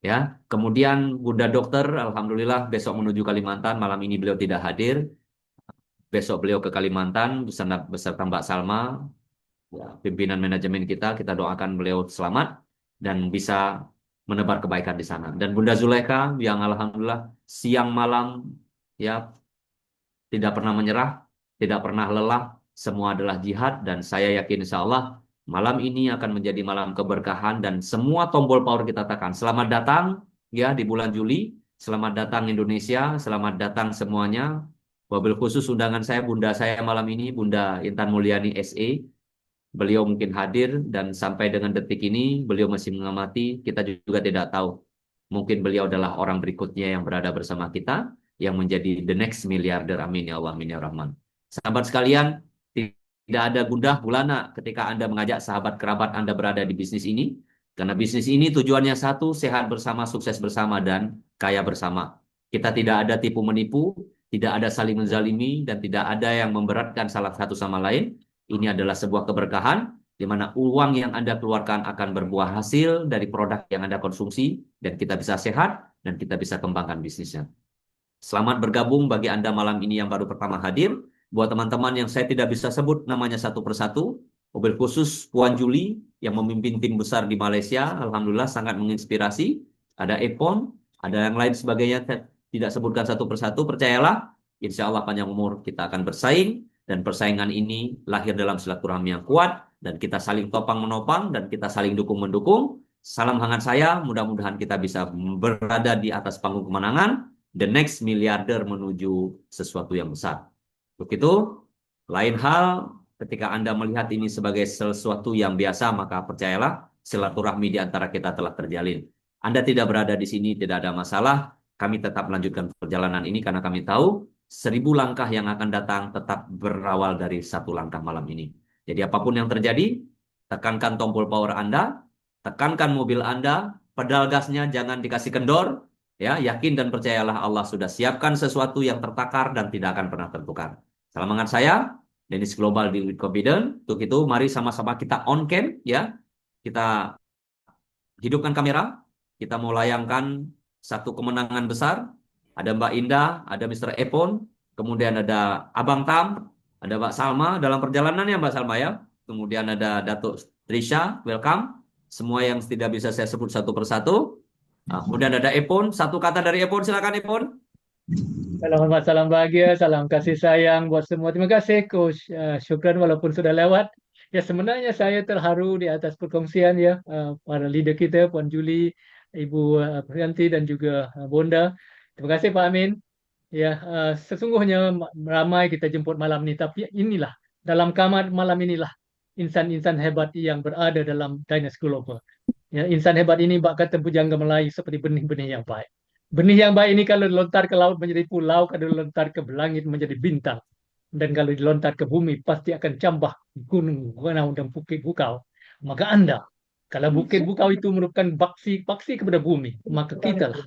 Ya, kemudian Bunda Dokter, alhamdulillah besok menuju Kalimantan, malam ini beliau tidak hadir. Besok beliau ke Kalimantan beserta Mbak Salma, ya, pimpinan manajemen kita doakan beliau selamat dan bisa menebar kebaikan di sana. Dan Bunda Zulekha yang alhamdulillah siang malam ya tidak pernah menyerah, tidak pernah lelah, semua adalah jihad dan saya yakin insya Allah malam ini akan menjadi malam keberkahan dan semua tombol power kita tekan. Selamat datang ya di bulan Juli, selamat datang Indonesia, selamat datang semuanya. Wabil khusus undangan saya, Bunda saya malam ini, Bunda Intan Mulyani SE. Beliau mungkin hadir dan sampai dengan detik ini beliau masih mengamati, kita juga tidak tahu. Mungkin beliau adalah orang berikutnya yang berada bersama kita, yang menjadi the next miliarder, amin ya Allah, amin ya Rahman. Sahabat sekalian, tidak ada gundah gulana ketika Anda mengajak sahabat kerabat Anda berada di bisnis ini. Karena bisnis ini tujuannya satu, sehat bersama, sukses bersama, dan kaya bersama. Kita tidak ada tipu menipu, tidak ada saling menzalimi, dan tidak ada yang memberatkan salah satu sama lain. Ini adalah sebuah keberkahan, di mana uang yang Anda keluarkan akan berbuah hasil dari produk yang Anda konsumsi, dan kita bisa sehat, dan kita bisa kembangkan bisnisnya. Selamat bergabung bagi Anda malam ini yang baru pertama hadir. Buat teman-teman yang saya tidak bisa sebut namanya satu persatu, mobil khusus Puan Juli yang memimpin tim besar di Malaysia, alhamdulillah sangat menginspirasi. Ada Epon, ada yang lain sebagainya, saya tidak sebutkan satu persatu. Percayalah, Insya Allah panjang umur kita akan bersaing, dan persaingan ini lahir dalam silaturahmi yang kuat, dan kita saling topang menopang, dan kita saling dukung mendukung. Salam hangat saya, mudah-mudahan kita bisa berada di atas panggung kemenangan, the next miliarder menuju sesuatu yang besar. Begitu, lain hal ketika Anda melihat ini sebagai sesuatu yang biasa, maka percayalah silaturahmi di antara kita telah terjalin. Anda tidak berada di sini, tidak ada masalah. Kami tetap melanjutkan perjalanan ini karena kami tahu 1000 langkah yang akan datang tetap berawal dari 1 langkah malam ini. Jadi apapun yang terjadi, tekankan tombol power Anda, tekankan mobil Anda, pedal gasnya jangan dikasih kendor, ya, yakin dan percayalah Allah sudah siapkan sesuatu yang tertakar dan tidak akan pernah tertukar. Salam hangat saya, Dennis Global Deal with Confidence. Untuk itu, mari sama-sama kita on cam, ya. Kita hidupkan kamera, kita mau layangkan satu kemenangan besar. Ada Mbak Indah, ada Mr. Epon, kemudian ada Abang Tam, ada Mbak Salma dalam perjalanan ya Mbak Salma ya. Kemudian ada Datuk Trisha, welcome. Semua yang tidak bisa saya sebut satu persatu. Nah, kemudian ada Epon, satu kata dari Epon, silakan Epon. Salam hormat, salam bahagia, salam kasih sayang buat semua. Terima kasih Coach. Syukran walaupun sudah lewat. Ya sebenarnya saya terharu di atas perkongsian ya para leader kita, Puan Julie, Ibu Priyanti dan juga Bonda. Terima kasih Pak Amin. Ya sesungguhnya ramai kita jemput malam ini, tapi inilah dalam kamar malam inilah insan-insan hebat yang berada dalam Diners Global. Ya, insan hebat ini bak kata pujangga Melayu seperti benih-benih yang baik. Benih yang baik ini kalau dilontar ke laut menjadi pulau, kalau dilontar ke langit menjadi bintang. Dan kalau dilontar ke bumi pasti akan cambah gunung, gunung dan bukit bukau. Maka Anda, kalau bukit bukau itu merupakan paksi kepada bumi, maka kita lah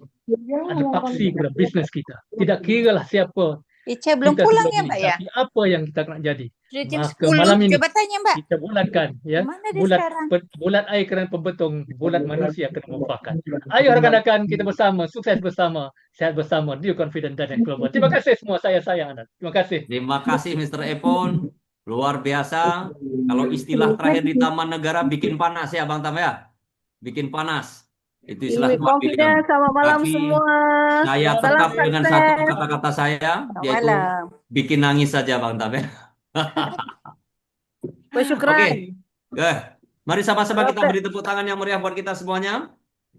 ada paksi kepada bisnis kita. Tidak kira lah siapa. Ica belum pulang ya Mbak ya? Tapi apa yang kita nak jadi? Sudah jam Maka 10, malam ini coba tanya Mbak. kita bulatkan ya. Mana dia sekarang? Bulat air kena pembetung, bulat manusia kena memufakat. Ayo rekan-rekan kita bersama, sukses bersama, sehat bersama, Deal Confident dan Global. Terima kasih semua, saya sayang Anda. Terima kasih. Terima kasih Mr. Epon. Luar biasa. Kalau istilah terakhir di Taman Negara bikin panas ya Bang Tam ya. Bikin panas. Itu istilah Confident. Selamat malam tapi semua. saya tetap dengan satu kata-kata saya, yaitu malam. bikin nangis saja Bang Tam ya. Bersyukran. Oke. Mari sama-sama kita beri tepuk tangan yang meriah buat kita semuanya.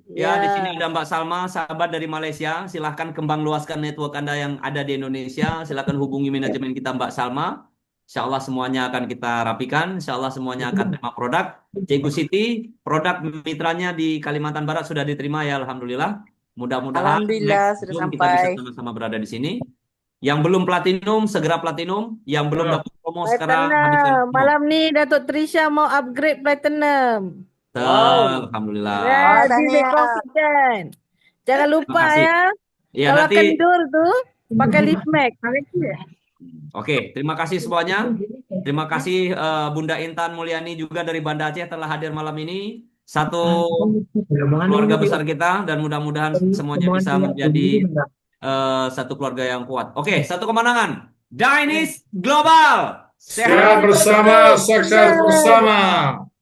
Ya, di sini ada Mbak Salma, sahabat dari Malaysia. Silahkan kembang luaskan network Anda yang ada di Indonesia. Silahkan hubungi manajemen kita Mbak Salma. Insya Allah semuanya akan kita rapikan. Insya Allah semuanya akan terima produk. Cegu City, produk mitranya di Kalimantan Barat sudah diterima ya, Alhamdulillah. Mudah-mudahan Alhamdulillah sudah kita bisa sampai. sama-sama berada di sini. Yang belum platinum, segera platinum. Yang belum dapat promo sekarang habiskan promo. Malam nih Datuk Trisha mau upgrade platinum. Alhamdulillah. Ya, Deal Confident. Jangan lupa ya. Ya, Kalau nanti kendur tuh pakai lip mask. Oke, terima kasih semuanya. Terima kasih Bunda Intan Mulyani juga dari Banda Aceh telah hadir malam ini. Satu keluarga besar kita dan mudah-mudahan semuanya bisa menjadi satu keluarga yang kuat. Oke, satu kemenangan. Diners Global. Sehat bersama, sukses bersama.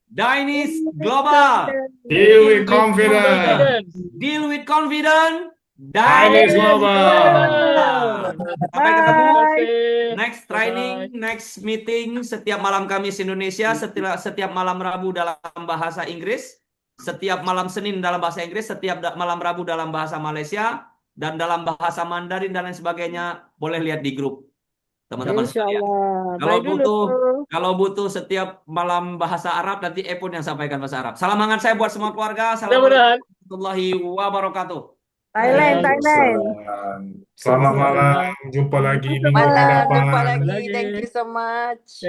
Diners Global. Deal with confidence. Deal with confidence. Diners Global. Sampai ketemu next training, next meeting setiap malam Kamis Indonesia, setiap malam Rabu dalam bahasa Inggris, setiap malam Senin dalam bahasa Inggris, setiap malam Rabu dalam bahasa Malaysia, dan dalam bahasa Mandarin dan lain sebagainya. Boleh lihat di grup teman-teman sekalian. Kalau butuh setiap malam bahasa Arab, nanti Epon yang sampaikan bahasa Arab. Salam hangat saya buat semua keluarga. Assalamualaikum warahmatullahi wabarakatuh. Thailand. Selamat malam. Jumpa lagi minggu Malam, depan. jumpa lagi. Thank you so much.